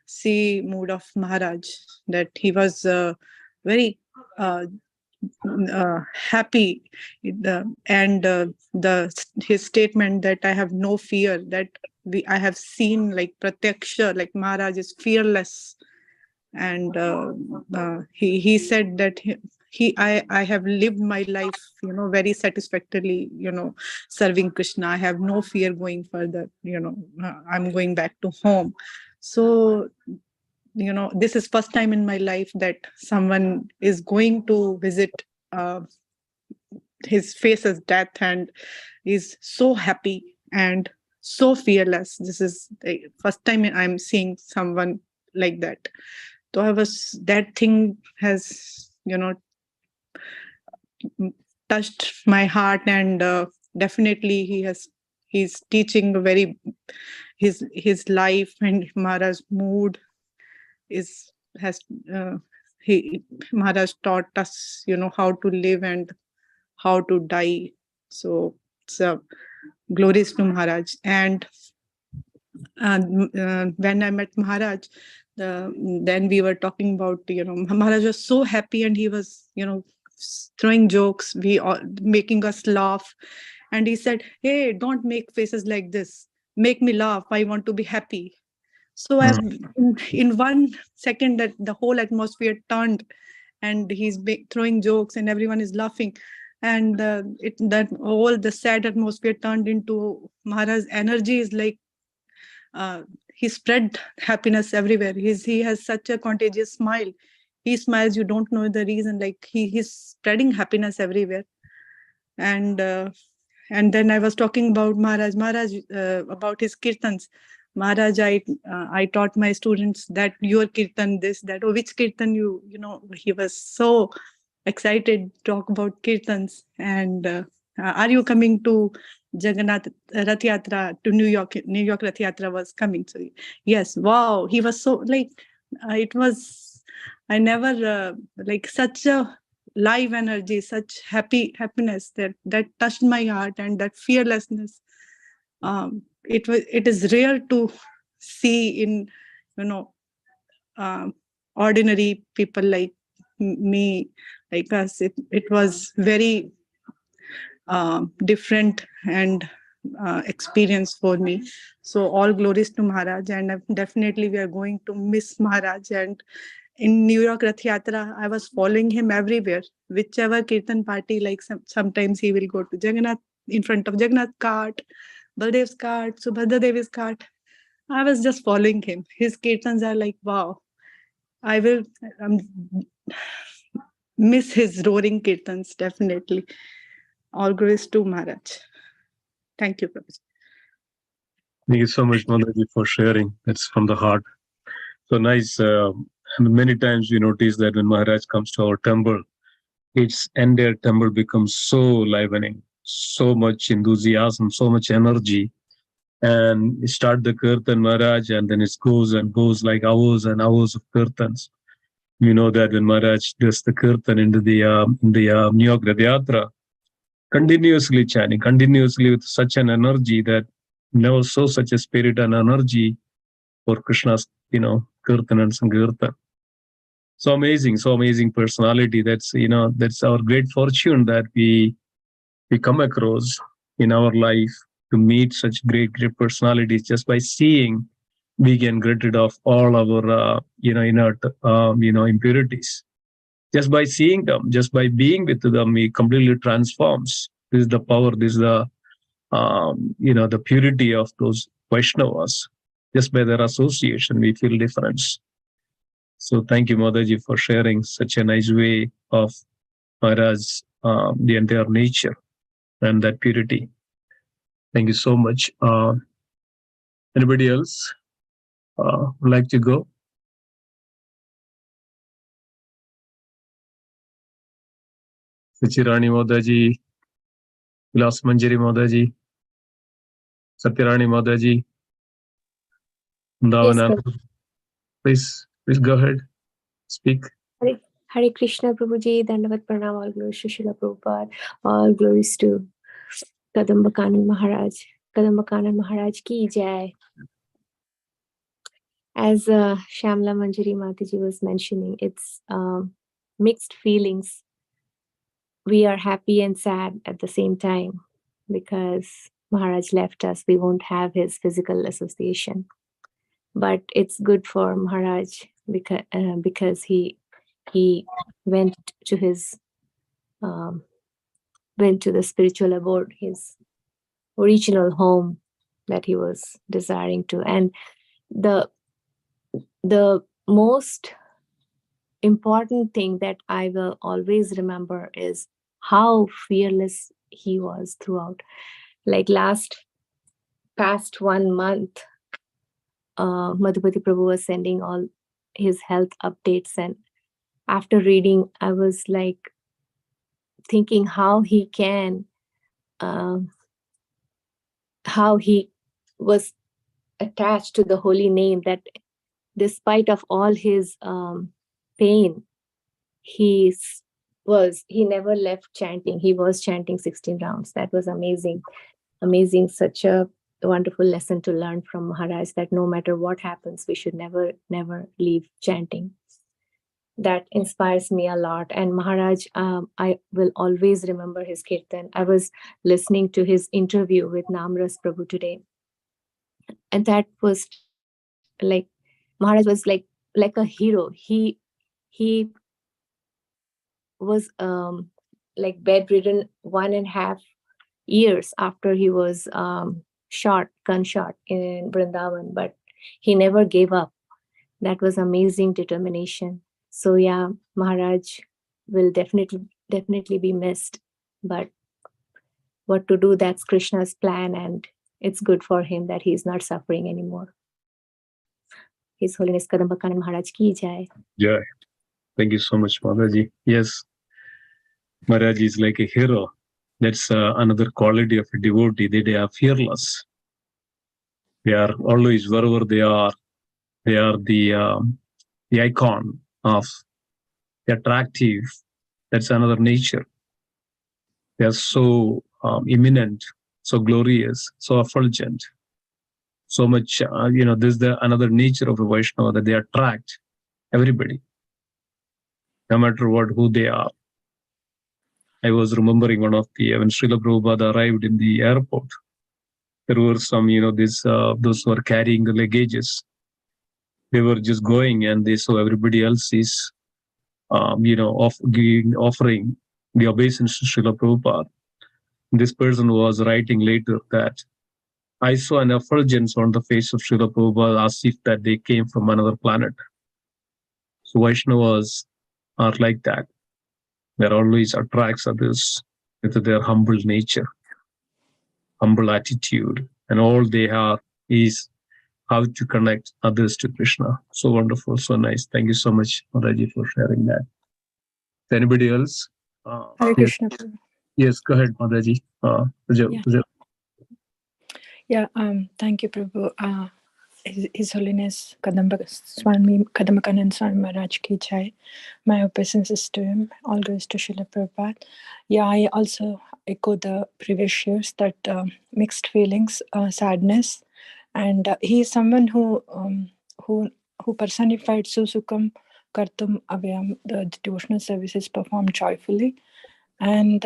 see mood of Maharaj, that he was very happy. His statement that I have no fear, that I have seen like Pratyaksha, like Maharaj is fearless. And he said that I have lived my life, very satisfactorily, serving Krishna. I have no fear going further, I'm going back to home. So, this is first time in my life that someone is going to visit his face's death and is so happy and so fearless. This is the first time I'm seeing someone like that. So that thing has, touched my heart, and definitely he's teaching his life, and Maharaj's mood Maharaj taught us, how to live and how to die. So it's glories to Maharaj. And when I met Maharaj, then we were talking about, Maharaj was so happy, and he was, throwing jokes, making us laugh. And he said, hey, don't make faces like this. Make me laugh. I want to be happy. So as in 1 second, that the whole atmosphere turned, and he's throwing jokes, and everyone is laughing. And the sad atmosphere turned into Maharaj's energy is like, he spread happiness everywhere. He has such a contagious smile. He smiles, you don't know the reason, like he's spreading happiness everywhere. And then I was talking about Maharaj, about his kirtans. Maharaj, I taught my students that your kirtan this, that, which kirtan he was so excited to talk about kirtans. And are you coming to Jagannath Rath Yatra to New York? New York Rath Yatra was coming. So yes, wow, he was so it was, I never such a live energy, such happiness that touched my heart, and that fearlessness. It is rare to see in ordinary people like me, like us. It was very different and experience for me. So all glories to Maharaj, and definitely we are going to miss Maharaj. And in New York Rath Yatra, I was following him everywhere, whichever kirtan party, sometimes he will go to Jagannath, in front of Jagannath cart, Baldev's cart, Subhadra Devi's cart. I was just following him. His kirtans are like, wow. I will miss his roaring kirtans, definitely. All glories to Maharaj. Thank you, Prabhuji. Thank you so much, Mataji, for sharing. That's from the heart. So nice. And many times we notice that when Maharaj comes to our temple, its entire temple becomes so livening, so much enthusiasm, so much energy. And we start the kirtan, Maharaj, and then it goes and goes like hours and hours of kirtans. We know that when Maharaj does the kirtan into the New York Rath Yatra, continuously chanting, continuously with such an energy that never saw such a spirit and energy for Krishna's, kirtan and sankirtan. So amazing personality. That's our great fortune that we come across in our life, to meet such great personalities. Just by seeing, we can get rid of all our inert impurities. Just by seeing them, just by being with them, we completely transforms. This is the power. This is the the purity of those Vaishnavas. Just by their association, we feel difference. So thank you, Mataji, for sharing such a nice way of Maharaj, the entire nature and that purity. Thank you so much. Anybody else would like to go? Suchirani Mataji, Vilas Manjari Mataji, Satyarani Mataji, Yes, Davanand. Prabhu. Please go ahead, speak. Hare Krishna, Prabhuji, Dandavat Pranam, all glories to Srila Prabhupada, all glories to Kadamba Kanana Maharaj. Kadamba Kanana Maharaj ki jai. As Shamla Manjari Mataji was mentioning, it's mixed feelings. We are happy and sad at the same time because Maharaj left us. We won't have his physical association. But it's good for Maharaj because he went to his went to the spiritual abode, his original home that he was desiring to. And the most important thing that I will always remember is how fearless he was throughout. Like past 1 month, Madhupati Prabhu was sending all his health updates, and after reading, I was like thinking how he was attached to the holy name, that despite of all his pain, he never left chanting. He was chanting 16 rounds. That was amazing. Such a wonderful lesson to learn from Maharaj, that no matter what happens, we should never leave chanting. That inspires me a lot. And Maharaj, I will always remember his kirtan. I was listening to his interview with Namras Prabhu today, and that was like, Maharaj was like a hero. He was like bedridden 1.5 years after he was gunshot in Vrindavan, but he never gave up. That was amazing determination. So yeah, Maharaj will definitely be missed, but what to do, that's Krishna's plan, and it's good for him that he's not suffering anymore. His Holiness Kadamba Kanana Maharaj ki jai. Yeah, thank you so much, Mataji. Yes, Maharaj is like a hero. That's another quality of a devotee. They are fearless. They are always, wherever they are the icon of the attractive. That's another nature. They are so imminent, so glorious, so effulgent, so much. This is another nature of a Vaishnava, that they attract everybody, no matter who they are. I was remembering one of when Srila Prabhupada arrived in the airport, there were some, those who are carrying the luggages. They were just going, and they saw everybody else is, offering the obeisance to Srila Prabhupada. This person was writing later that I saw an effulgence on the face of Srila Prabhupada, as if that they came from another planet. So Vaishnavas are like that. They always attracts others with their humble nature, humble attitude, and all they are is how to connect others to Krishna. So wonderful, so nice. Thank you so much, Mataji, for sharing that. Anybody else? Hare Krishna. Yes, go ahead, Mataji. Yeah, thank you, Prabhu. His Holiness Kadamba Kanana Swami Maharaj ki jai. My obeisances to him. All goes to Srila Prabhupada. Yeah, I also echo the previous years, that mixed feelings, sadness, and he is someone who personified Susukam Kartum Avyam, the devotional services performed joyfully. And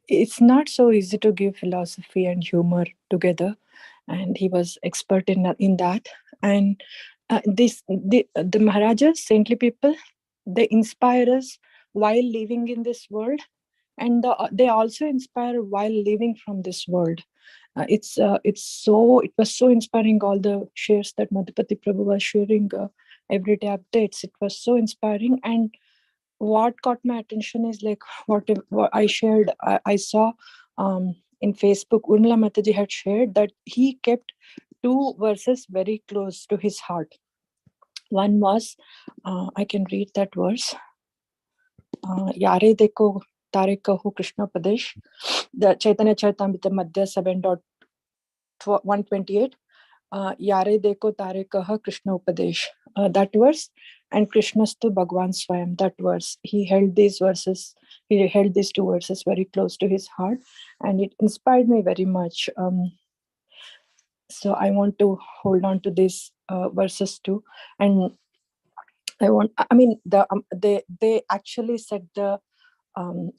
it's not so easy to give philosophy and humor together, and he was expert in that. And the Maharajas, saintly people, they inspire us while living in this world, and they also inspire while living from this world. It was so inspiring, all the shares that Madhupati Prabhu was sharing everyday updates. It was so inspiring. And what caught my attention is like what I shared. I saw in Facebook, Urmila Mataji had shared that he kept 2 verses very close to his heart. One was, I can read that verse. Yare deko tare kahu Krishna Padesh, the Chaitanya Charitamrita Madhya 7.128. Yare deko tare kaha Krishna Upadesh. That verse, and Krishnastu Bhagwan Swayam, that verse. He held these 2 verses very close to his heart, and it inspired me very much. So I want to hold on to these verses too. And they actually set the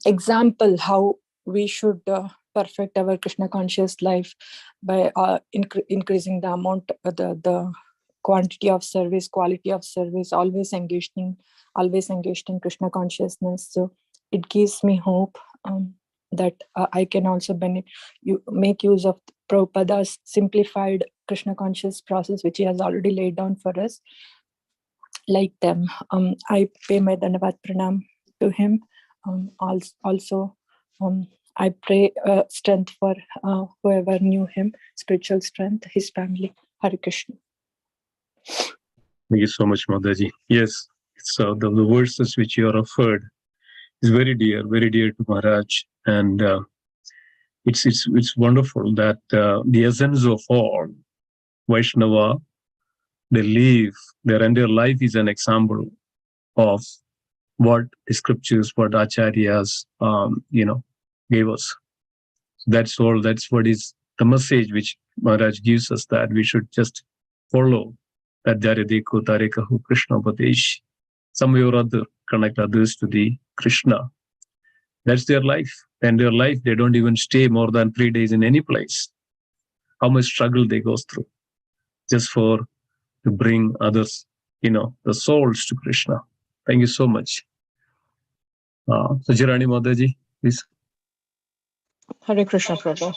example how we should perfect our Krishna conscious life by increasing the amount, the quantity of service, quality of service, always engaged in Krishna consciousness. So it gives me hope that I can also make use of Prabhupada's simplified Krishna conscious process, which he has already laid down for us. Like them, I pay my Dandavat Pranam to him. Also, I pray strength for whoever knew him, spiritual strength, his family. Hare Krishna. Thank you so much, Mataji. Yes, so the verses which you referred is very dear to Maharaj, and it's wonderful that the essence of all Vaishnava, they live, their entire life is an example of what the scriptures, what acharyas, gave us. That's all. That's what is the message which Maharaj gives us, that we should just follow that Jare Deko Tare Kahu Krishna Upadesh. Some way or other connect others to the Krishna. That's their life. And their life, they don't even stay more than 3 days in any place. How much struggle they go through just to bring others, the souls to Krishna. Thank you so much. Sajirani Mataji, please. Hare Krishna Prabhu.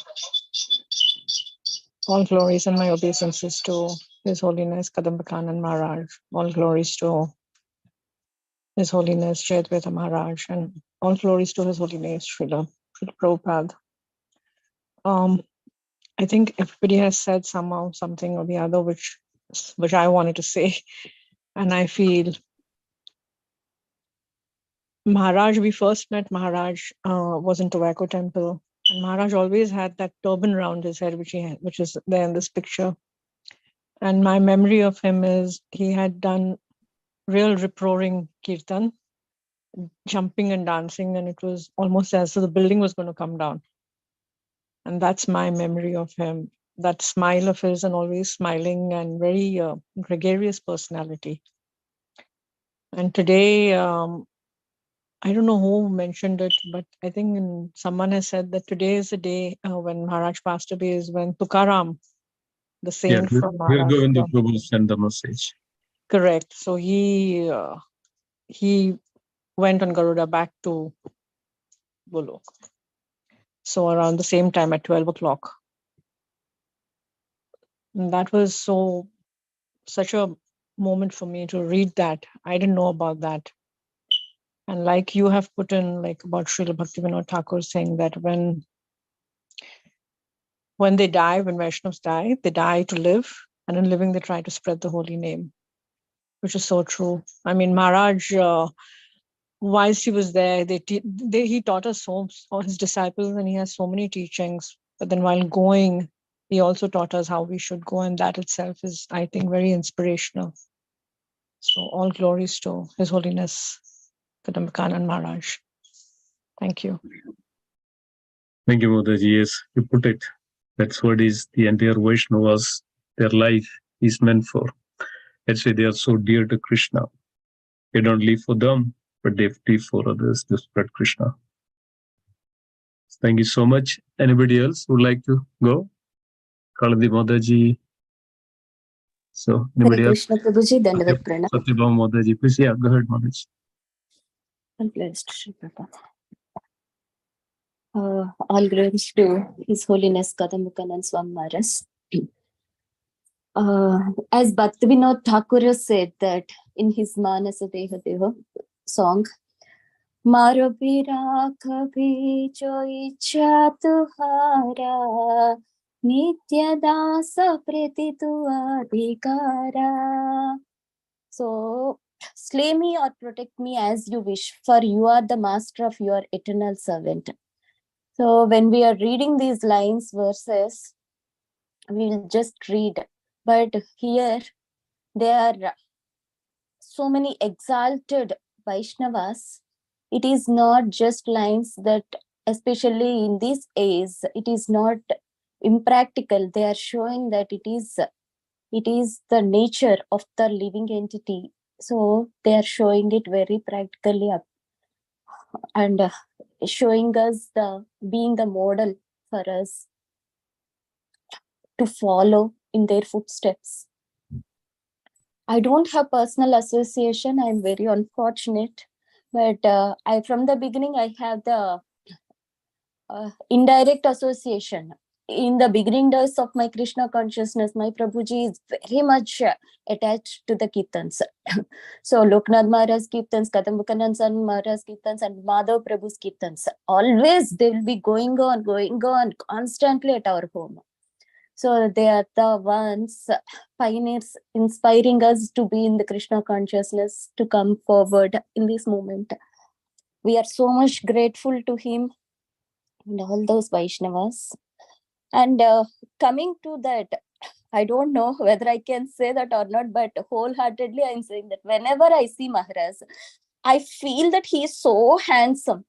All glories and my obeisances to His Holiness Kadamba Kanana Maharaj. All glories to His Holiness Jayadvaita Maharaj, and all glories to His Holiness Srila Prabhupada. I think everybody has said somehow something or the other which I wanted to say, and I feel Maharaj, we first met Maharaj was in Tobacco Temple, and Maharaj always had that turban around his head, which is there in this picture. And my memory of him is he had done real rip-roaring kirtan, jumping and dancing, and it was almost as if the building was going to come down. And that's my memory of him. That smile of his, and always smiling, and very gregarious personality. And today, I don't know who mentioned it, but I think someone has said that today is the day when Maharaj passed away, is when Tukaram, the saint from Maharashtra. Govinda Prabhu sent the message. Correct. So he went on Garuda back to Golok. So around the same time at 12 o'clock. And that was such a moment for me to read that. I didn't know about that. And like you have put in, like about Srila Bhaktivinoda Thakur saying that when they die, when Vaishnavas die, they die to live, and in living they try to spread the holy name, which is so true. I mean, Maharaj, whilst he was there, he taught us all his disciples, and he has so many teachings. But then while going, he also taught us how we should go, and that itself is, I think, very inspirational. So all glories to His Holiness Kadamba Kanana Maharaj. Thank you. Thank you, Mataji. Yes, you put it. That's what is the entire Vaishnavas, their life is meant for. That's why they are so dear to Krishna. They don't live for them, but they live for others to spread Krishna. Thank you so much. Anybody else would like to go? Kaladi Mataji. So, anybody else? Krishna Prabhuji, Dandavat Pranam. Satyabhama Mataji, please. Yeah, go ahead, Mataji. I'm blessed, Shri Prabhupada. All glories to His Holiness Kadamba Kanana Swami Maharaj. as Bhaktivinoda Thakur said that in his Manasa Deha Deha song, Maro Birakha Bijo Icha Tuhara Nitya Dasa Priti Tu Adhikara. So, slay me or protect me as you wish, for you are the master of your eternal servant. So, when we are reading these lines, verses, we'll just read. But here, there are so many exalted Vaishnavas. It is not just lines that, especially in this age, it is not impractical. They are showing that it is the nature of the living entity. So they are showing it very practically up and showing us being the model for us to follow in their footsteps. I don't have personal association. I'm very unfortunate, but from the beginning I have the indirect association. In the beginning days of my Krishna consciousness, my Prabhuji is very much attached to the Kirtans. So Loknath Maharaj's Kirtans, Kadamba Maharaj's Kirtans, and Madhav Prabhu's Kirtans. Always they will be going on constantly at our home. So they are the ones, pioneers, inspiring us to be in the Krishna consciousness, to come forward in this moment. We are so much grateful to him and all those Vaishnavas. And coming to that, I don't know whether I can say that or not, but wholeheartedly I'm saying that whenever I see Maharaj, I feel that he is so handsome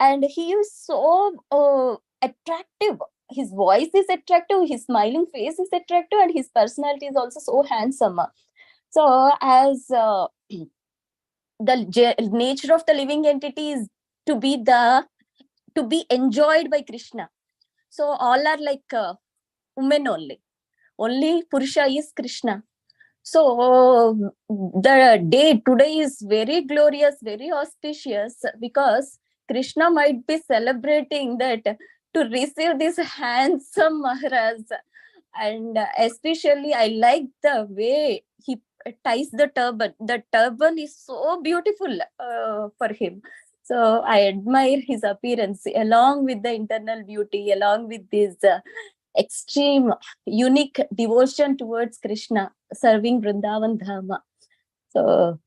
and he is so attractive. His voice is attractive, his smiling face is attractive, and his personality is also so handsome. So as the nature of the living entity is to be enjoyed by Krishna. So all are like women only. Only Purusha is Krishna. So the day today is very glorious, very auspicious, because Krishna might be celebrating that to receive this handsome Maharaj. And especially I like the way he ties the turban. The turban is so beautiful for him. So I admire his appearance along with the internal beauty, along with this extreme, unique devotion towards Krishna, serving Vrindavan Dhama. So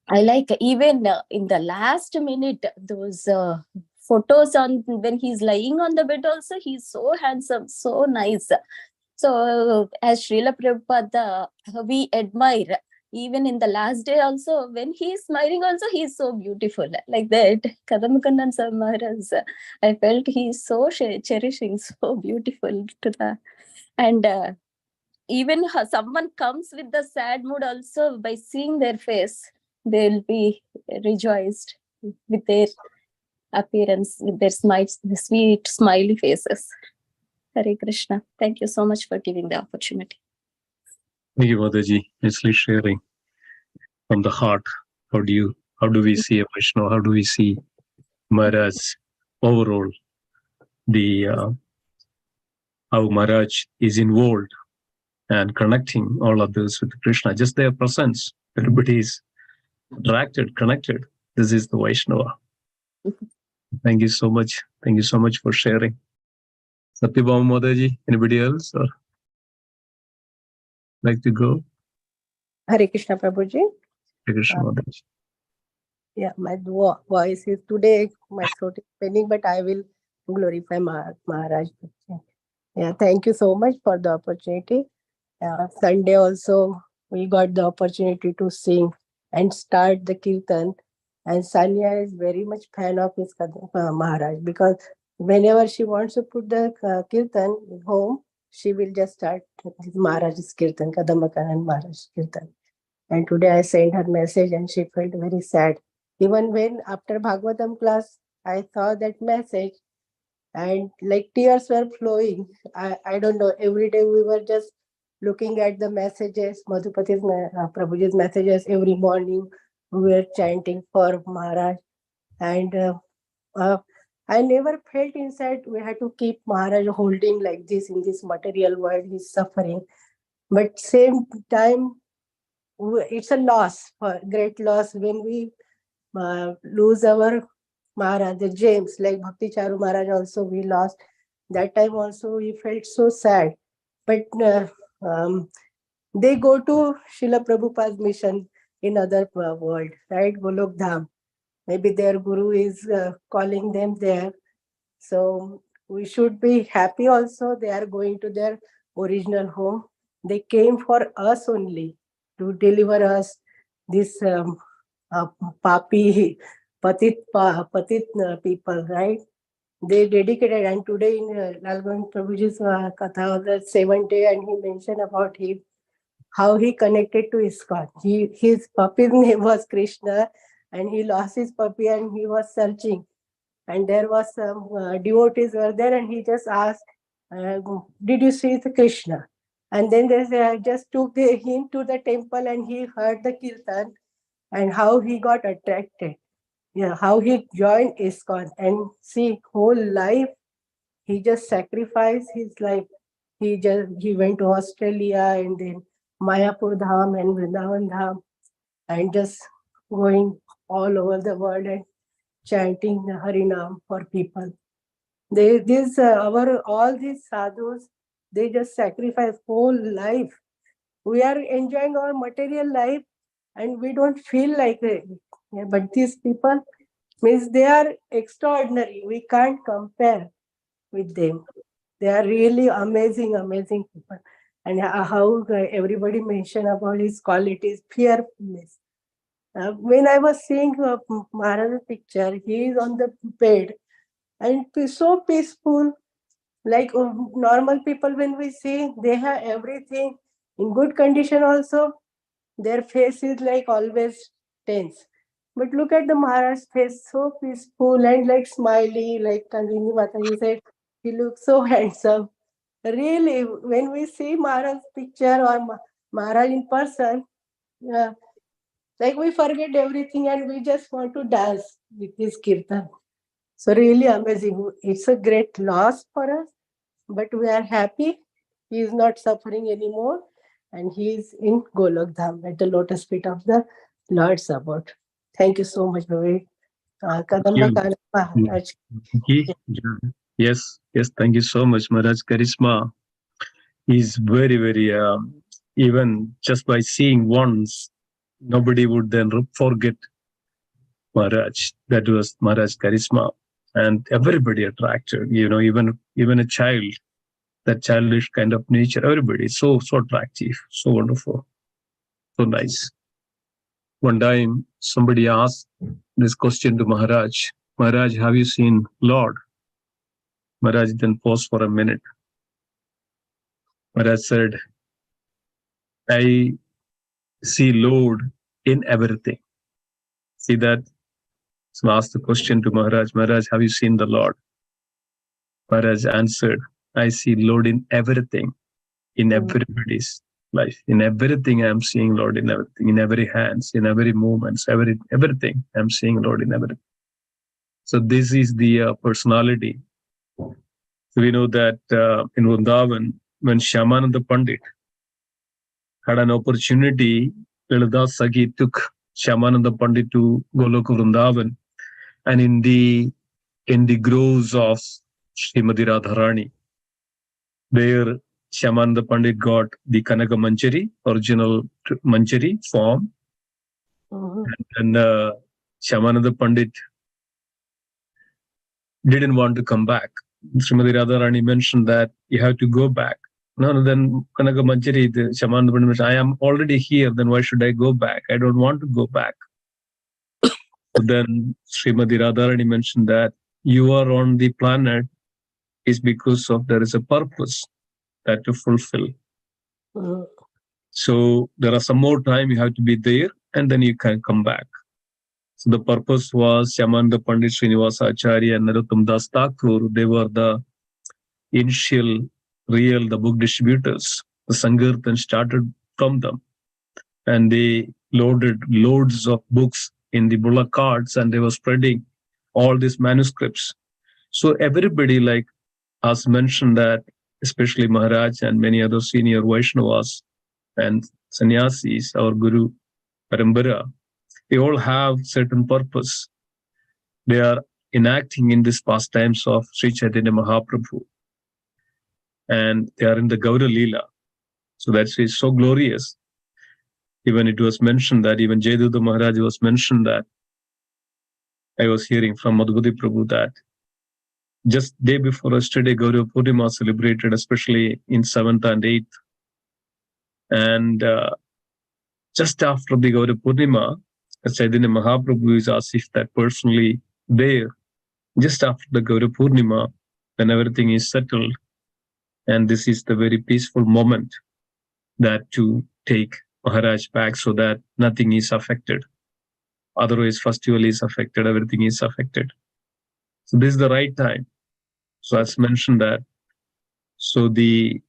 I like even in the last minute, those photos on when he's lying on the bed also, he's so handsome, so nice. So as Srila Prabhupada, we admire. Even in the last day also, when he is smiling also, he is so beautiful. Like that, Kadamba Maharaj, I felt he is so cherishing, so beautiful to the. And even someone comes with the sad mood also, by seeing their face, they'll be rejoiced with their appearance, with their smiles, the sweet, smiley faces. Hare Krishna. Thank you so much for giving the opportunity. Thank you, Mataji. Nicely sharing from the heart. How do we see a Vaishnava? How do we see Maharaj overall? How Maharaj is involved and connecting all others with Krishna. Just their presence. Everybody is attracted, connected. This is the Vaishnava. Thank you so much. Thank you so much for sharing. Satyabhama Mataji, anybody else or like to go? Hare Krishna Prabhuji. Hare Krishna Mataji. Yeah, my voice is today, my throat is paining, but I will glorify Maharaj. Yeah, thank you so much for the opportunity. Sunday also, we got the opportunity to sing and start the Kirtan. And Sanya is very much fan of his Maharaj, because whenever she wants to put the Kirtan home, she will just start his Maharaj's Kirtan, Kadamba Maharaj's Kirtan. And today I sent her message and she felt very sad. Even when after Bhagavatam class, I saw that message and like tears were flowing. I don't know, every day we were just looking at the messages, Madhupati's, Prabhuji's messages every morning. We were chanting for Maharaj. And I never felt inside we had to keep Maharaj holding like this in this material world, he's suffering. But same time, it's a loss, great loss when we lose our Maharaj, the James, like Bhakti Charu Maharaj also we lost. That time also we felt so sad. But they go to Srila Prabhupada's mission in other world, right? Golok Dham. Maybe their guru is calling them there. So we should be happy also. They are going to their original home. They came for us only to deliver us this papi, patit people, right? They dedicated, and today in Lalgan Prabhuji's Katha was the 7th day, and he mentioned about him, how he connected to ISKCON. His puppy's name was Krishna, and he lost his puppy and he was searching. And there was some devotees were there, and he just asked, did you see the Krishna? And then they just took him to the temple, and he heard the kirtan and how he got attracted. Yeah, how he joined ISKCON, and see, whole life he just sacrificed his life. He went to Australia and then Mayapur Dham and Vrindavan Dham, and just going all over the world and chanting the Harinam for people. All these sadhus, they just sacrifice whole life. We are enjoying our material life and we don't feel like it. Yeah, but these people, means they are extraordinary. We can't compare with them. They are really amazing, amazing people. And how everybody mentioned about his qualities, fearfulness. When I was seeing Maharaj's picture, he is on the bed and so peaceful. Like normal people, when we see, they have everything in good condition also. Their face is like always tense. But look at the Maharaj's face, so peaceful and like smiley, like Kanini Mataji said, he looks so handsome. Really, when we see Maharaj's picture or Maharaj in person, like we forget everything and we just want to dance with his kirtan. So really amazing. It's a great loss for us, but we are happy. He is not suffering anymore, and he is in Golok Dham at the lotus feet of the Lord Sabaoth. Thank you so much, Bhavi. Kadamba Kanana Maharaj. Yes, thank you so much, Maharaj. Charisma is very, very, even just by seeing once, nobody would then forget Maharaj. That was Maharaj Charisma. And everybody attracted, even a child, that childish kind of nature, everybody is so attractive, so wonderful, so nice. One time, somebody asked this question to Maharaj, Maharaj, have you seen Lord? Maharaj then paused for a minute. Maharaj said, I see Lord in everything. See that? So I asked the question to Maharaj, Maharaj, have you seen the Lord? Maharaj answered, I see Lord in everything, in everybody's life. In everything I'm seeing Lord, in everything, in every hands, in every movements, everything I'm seeing Lord in everything. So this is the personality. So we know that in Vrindavan, when Shyamananda Pandit had an opportunity, Lalidas Sagi took Shyamananda Pandit to Golok Vrindavan, and in the groves of Srimati Radharani, where Shyamananda Pandit got the Kanaka Manchari, original Manchari form, and Shyamananda Pandit didn't want to come back. Srimati Radharani mentioned that you have to go back. No, then Kanaka Manchari, the Shyamananda Pandit mentioned, I am already here, then why should I go back? I don't want to go back. So then Srimati Radharani mentioned that you are on the planet is because of there is a purpose that to fulfill. So there are some more time you have to be there, and then you can come back. So the purpose was Shyamananda Pandit, Srinivasa Acharya, and Narottam Das Thakur. They were the initial the book distributors. The Sankirtan started from them, and they loaded loads of books in the bullock carts, and they were spreading all these manuscripts. So everybody, like us mentioned that, especially Maharaj and many other senior Vaishnavas, and sannyasis, our Guru Parambara, they all have certain purpose. They are enacting in these pastimes of Sri Chaitanya Mahaprabhu. And they are in the Gaura Leela. So that's so glorious. Even it was mentioned that, even Jayadutta Maharaj was mentioned that, I was hearing from Madhuvati Prabhu that just day before yesterday, Gauriya Purnima celebrated, especially in 7th and 8th. And just after the Gauriya Purnima, Chaitanya Mahaprabhu is as if that personally there, just after the Gauriya Purnima, when everything is settled. And this is the very peaceful moment that to take Maharaj back so that nothing is affected. Otherwise, festival is affected, everything is affected. So this is the right time. So as mentioned that, so these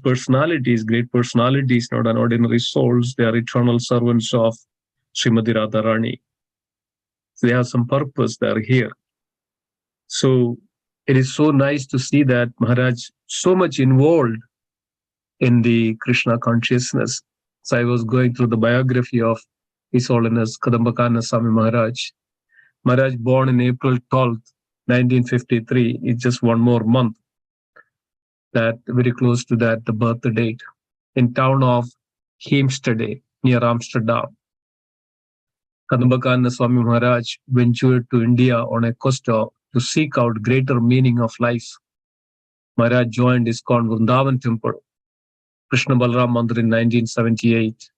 personalities, great personalities, not an ordinary souls, they are eternal servants of Srimati Radharani. So they have some purpose, they are here. So it is so nice to see that Maharaj so much involved in the Krishna consciousness. So I was going through the biography of His Holiness Kadamba Swami Maharaj. Maharaj born in April 12th, 1953. It's just one more month. That very close to that, the birth date, in town of Heemstede near Amsterdam. Kadamba Swami Maharaj ventured to India on a quest to seek out greater meaning of life. Maharaj joined ISKCON Vrindavan Temple, Krishna Balaram Mandir in 1978,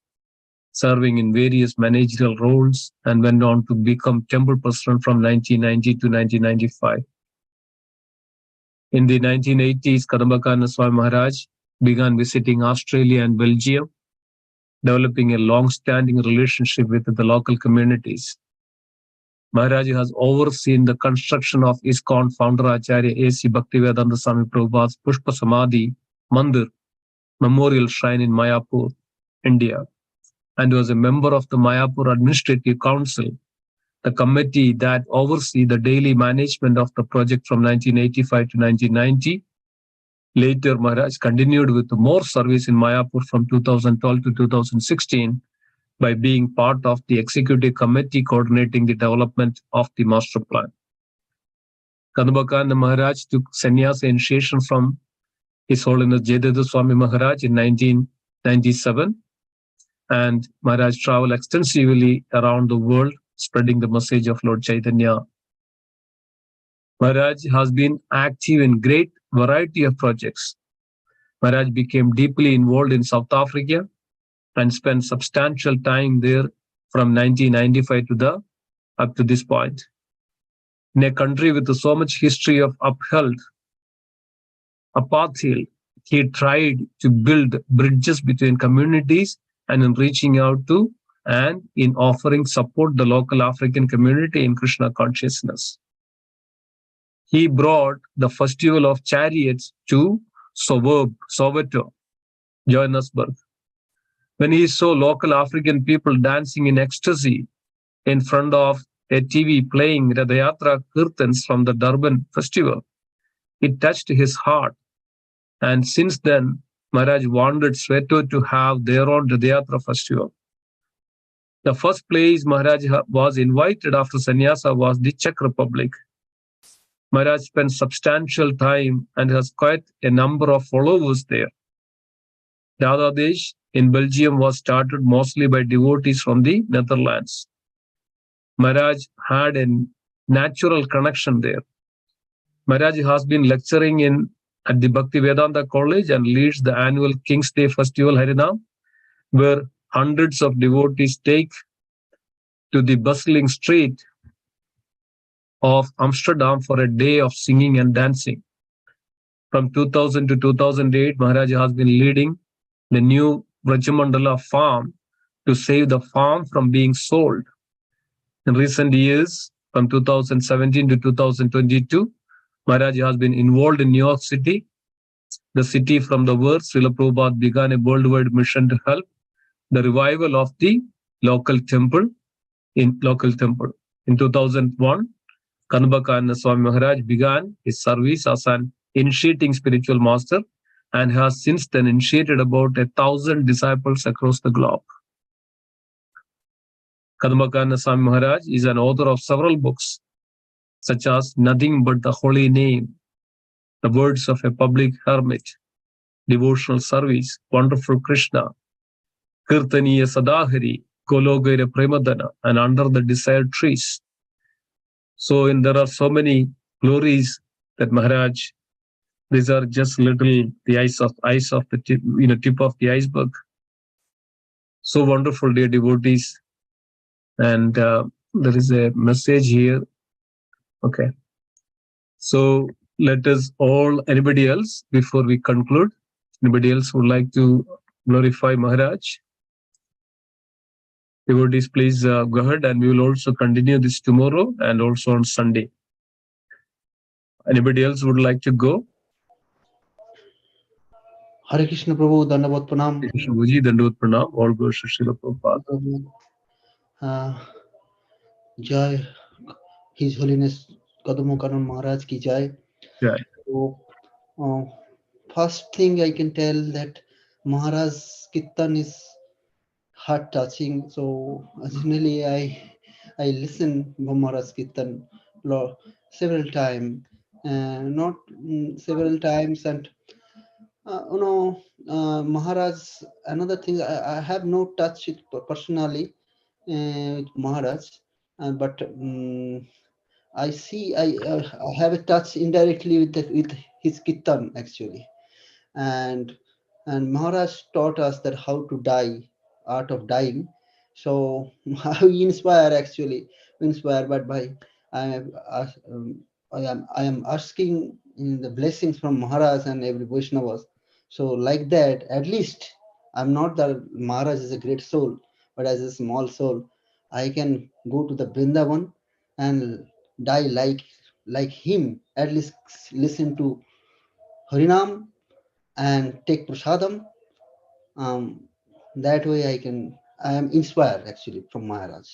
serving in various managerial roles, and went on to become temple president from 1990 to 1995. In the 1980s, Kadamba Swami Maharaj began visiting Australia and Belgium, developing a long-standing relationship with the local communities. Maharaj has overseen the construction of ISKCON founder Acharya A.C. Bhaktivedanta Swami Prabhupada's Pushpa Samadhi Mandir Memorial Shrine in Mayapur, India, and was a member of the Mayapur Administrative Council, the committee that oversees the daily management of the project from 1985 to 1990. Later, Maharaj continued with more service in Mayapur from 2012 to 2016 by being part of the executive committee coordinating the development of the master plan. Kadamba Maharaj took sannyasa initiation from His Holiness Jayadutta Swami Maharaj in 1997, and Maharaj traveled extensively around the world spreading the message of Lord Chaitanya. Maharaj has been active in great variety of projects. Maharaj became deeply involved in South Africa and spent substantial time there from 1995 to up to this point. In a country with so much history of upheld apartheid, he tried to build bridges between communities and in reaching out to and in offering support the local African community in Krishna consciousness. He brought the festival of chariots to Soweto, Johannesburg. When he saw local African people dancing in ecstasy in front of a TV playing Radhayatra Kirtans from the Durban festival, it touched his heart. And since then, Maharaj wanted Soweto to have their own Radhayatra festival. The first place Maharaj was invited after sannyasa was the Czech Republic. Maharaj spent substantial time and has quite a number of followers there. Dadadesh in Belgium was started mostly by devotees from the Netherlands. Maharaj had a natural connection there. Maharaj has been lecturing at the Bhaktivedanta College and leads the annual King's Day Festival Harinam, where hundreds of devotees take to the bustling street of Amsterdam for a day of singing and dancing. From 2000 to 2008, Maharaj has been leading the new Vrajamandala farm to save the farm from being sold. In recent years, from 2017 to 2022, Maharaj has been involved in New York City, the city from the where Srila Prabhupada began a worldwide mission to help the revival of the local temple. In 2001, Kadamba Swami Maharaj began his service as an initiating spiritual master and has since then initiated about 1,000 disciples across the globe. Kadamba Swami Maharaj is an author of several books, such as Nothing But the Holy Name, The Words of a Public Hermit, Devotional Service, Wonderful Krishna, Kirtaniya Sadahari, Gologaya Premadana, and Under the Desired Trees. So there are so many glories that Maharaj, these are just little the eyes of the tip, tip of the iceberg. So wonderful, dear devotees. And there is a message here. Okay. So let us all, anybody else, before we conclude, anybody else would like to glorify Maharaj? Devotees, please go ahead, and we will also continue this tomorrow and also on Sunday. Anybody else would like to go? Hare Krishna Prabhu, Dandavat Pranam. Hare Krishna Prabhuji, Dandavat Pranam. All goes to Srila Prabhupada. Jai, His Holiness Kadamba Kanana Maharaj ki Jai. Jai. So, first thing I can tell that Maharaj Kirtan is heart touching. So originally I listen Maharaj Kirtan several times, several times, and Maharaj. Another thing, I have no touch it personally with Maharaj, but I see I have a touch indirectly with his Kirtan actually, and Maharaj taught us that how to die, art of dying. So we inspire actually, but by I am asking the blessings from Maharaj and every Vaishnavas. So like that, at least I'm not that Maharaj is a great soul, but as a small soul, I can go to the Vrindavan and die like him. At least listen to Harinam and take prasadam. That way I am inspired actually from Maharaj.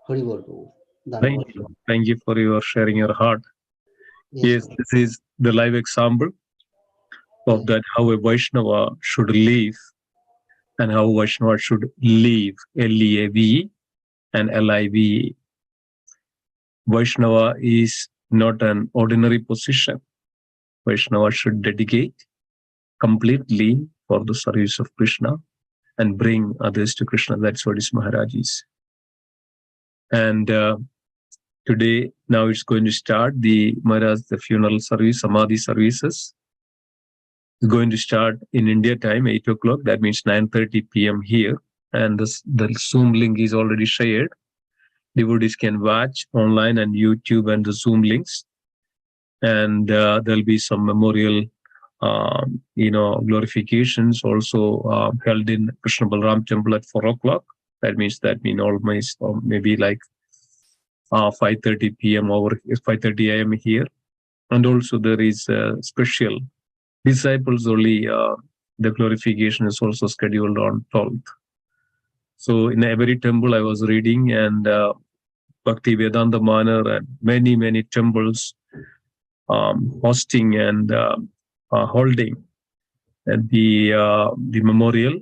Hari Bol. Thank you for your sharing your heart. Yes, this is the live example of that, how a Vaishnava should live and how Vaishnava should live, L-E-A-V-E and L-I-V-E. Vaishnava is not an ordinary position. Vaishnava should dedicate completely for the service of Krishna and bring others to Krishna. That's what is Maharaj is. And today, now it's going to start the funeral service, Samadhi services. It's going to start in India time, 8 o'clock. That means 9:30 p.m. here. And the Zoom link is already shared. Devotees can watch online and YouTube and the Zoom links. And there'll be some memorial, glorifications also held in Krishna Balram Temple at 4 o'clock. That means almost maybe like 5:30 p.m. over 5:30 a.m. here. And also there is special disciples only. The glorification is also scheduled on 12th. So in every temple I was reading, and Bhakti Vedanta Manor and many temples hosting and holding and the memorial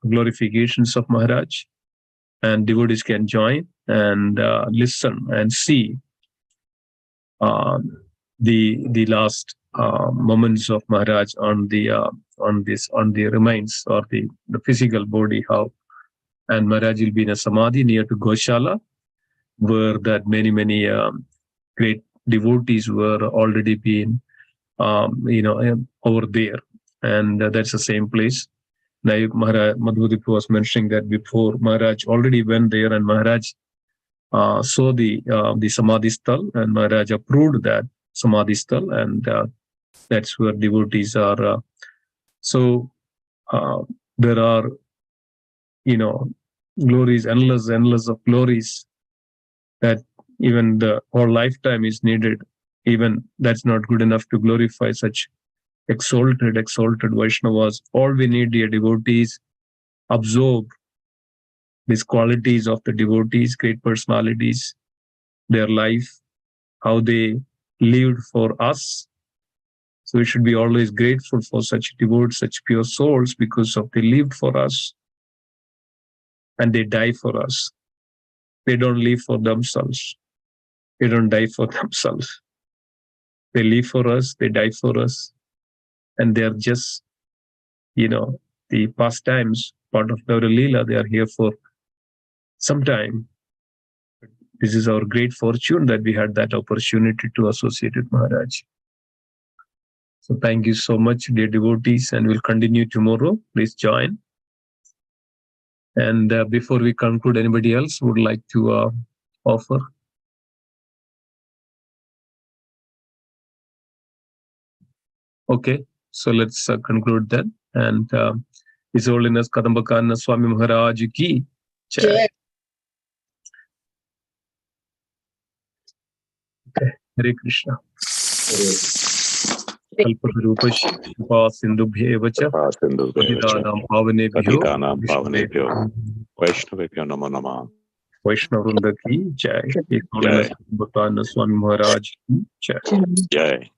glorifications of Maharaj, and devotees can join and listen and see the last moments of Maharaj on the remains or the physical body, how. And Maharaj will be in a samadhi near to Goshala, where that many great devotees were already been over there, and that's the same place. Now Maharaj Madhudip was mentioning that before Maharaj already went there, and Maharaj saw the samadhi sthal, and Maharaj approved that samadhi sthal, and that's where devotees are. So there are glories, endless of glories, that even the whole lifetime is needed. Even that's not good enough to glorify such exalted Vaishnavas. All we need, dear devotees, absorb these qualities of the devotees, great personalities, their life, how they lived for us. So we should be always grateful for such devotees, such pure souls, because of they lived for us and they die for us. They don't live for themselves. They don't die for themselves. They live for us, they die for us, and they are just, the pastimes, part of our Leela. They are here for some time. This is our great fortune that we had that opportunity to associate with Maharaj. So thank you so much, dear devotees, and we'll continue tomorrow. Please join. And before we conclude, anybody else would like to offer? Okay, so let's conclude then. And His Holiness Kadamba Kanana Swami Maharaj ki jai. Okay, Hare Krishna. Kalpatarupasya Kripa Sindhubhyev cha Patitanam Pavanebhyo Vaishnavebhyo Namo Namah. Vaishnavrinda ki jai. His Holiness Kadamba Kanana Swami Maharaj ki jai. Jai.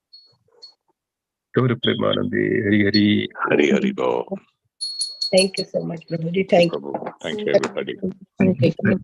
Gaura Premanande, Hari Hari. Hari Hari Bo. Thank you so much, Prabhuji. Thank you. Prabhu. Thank you, everybody. Thank you.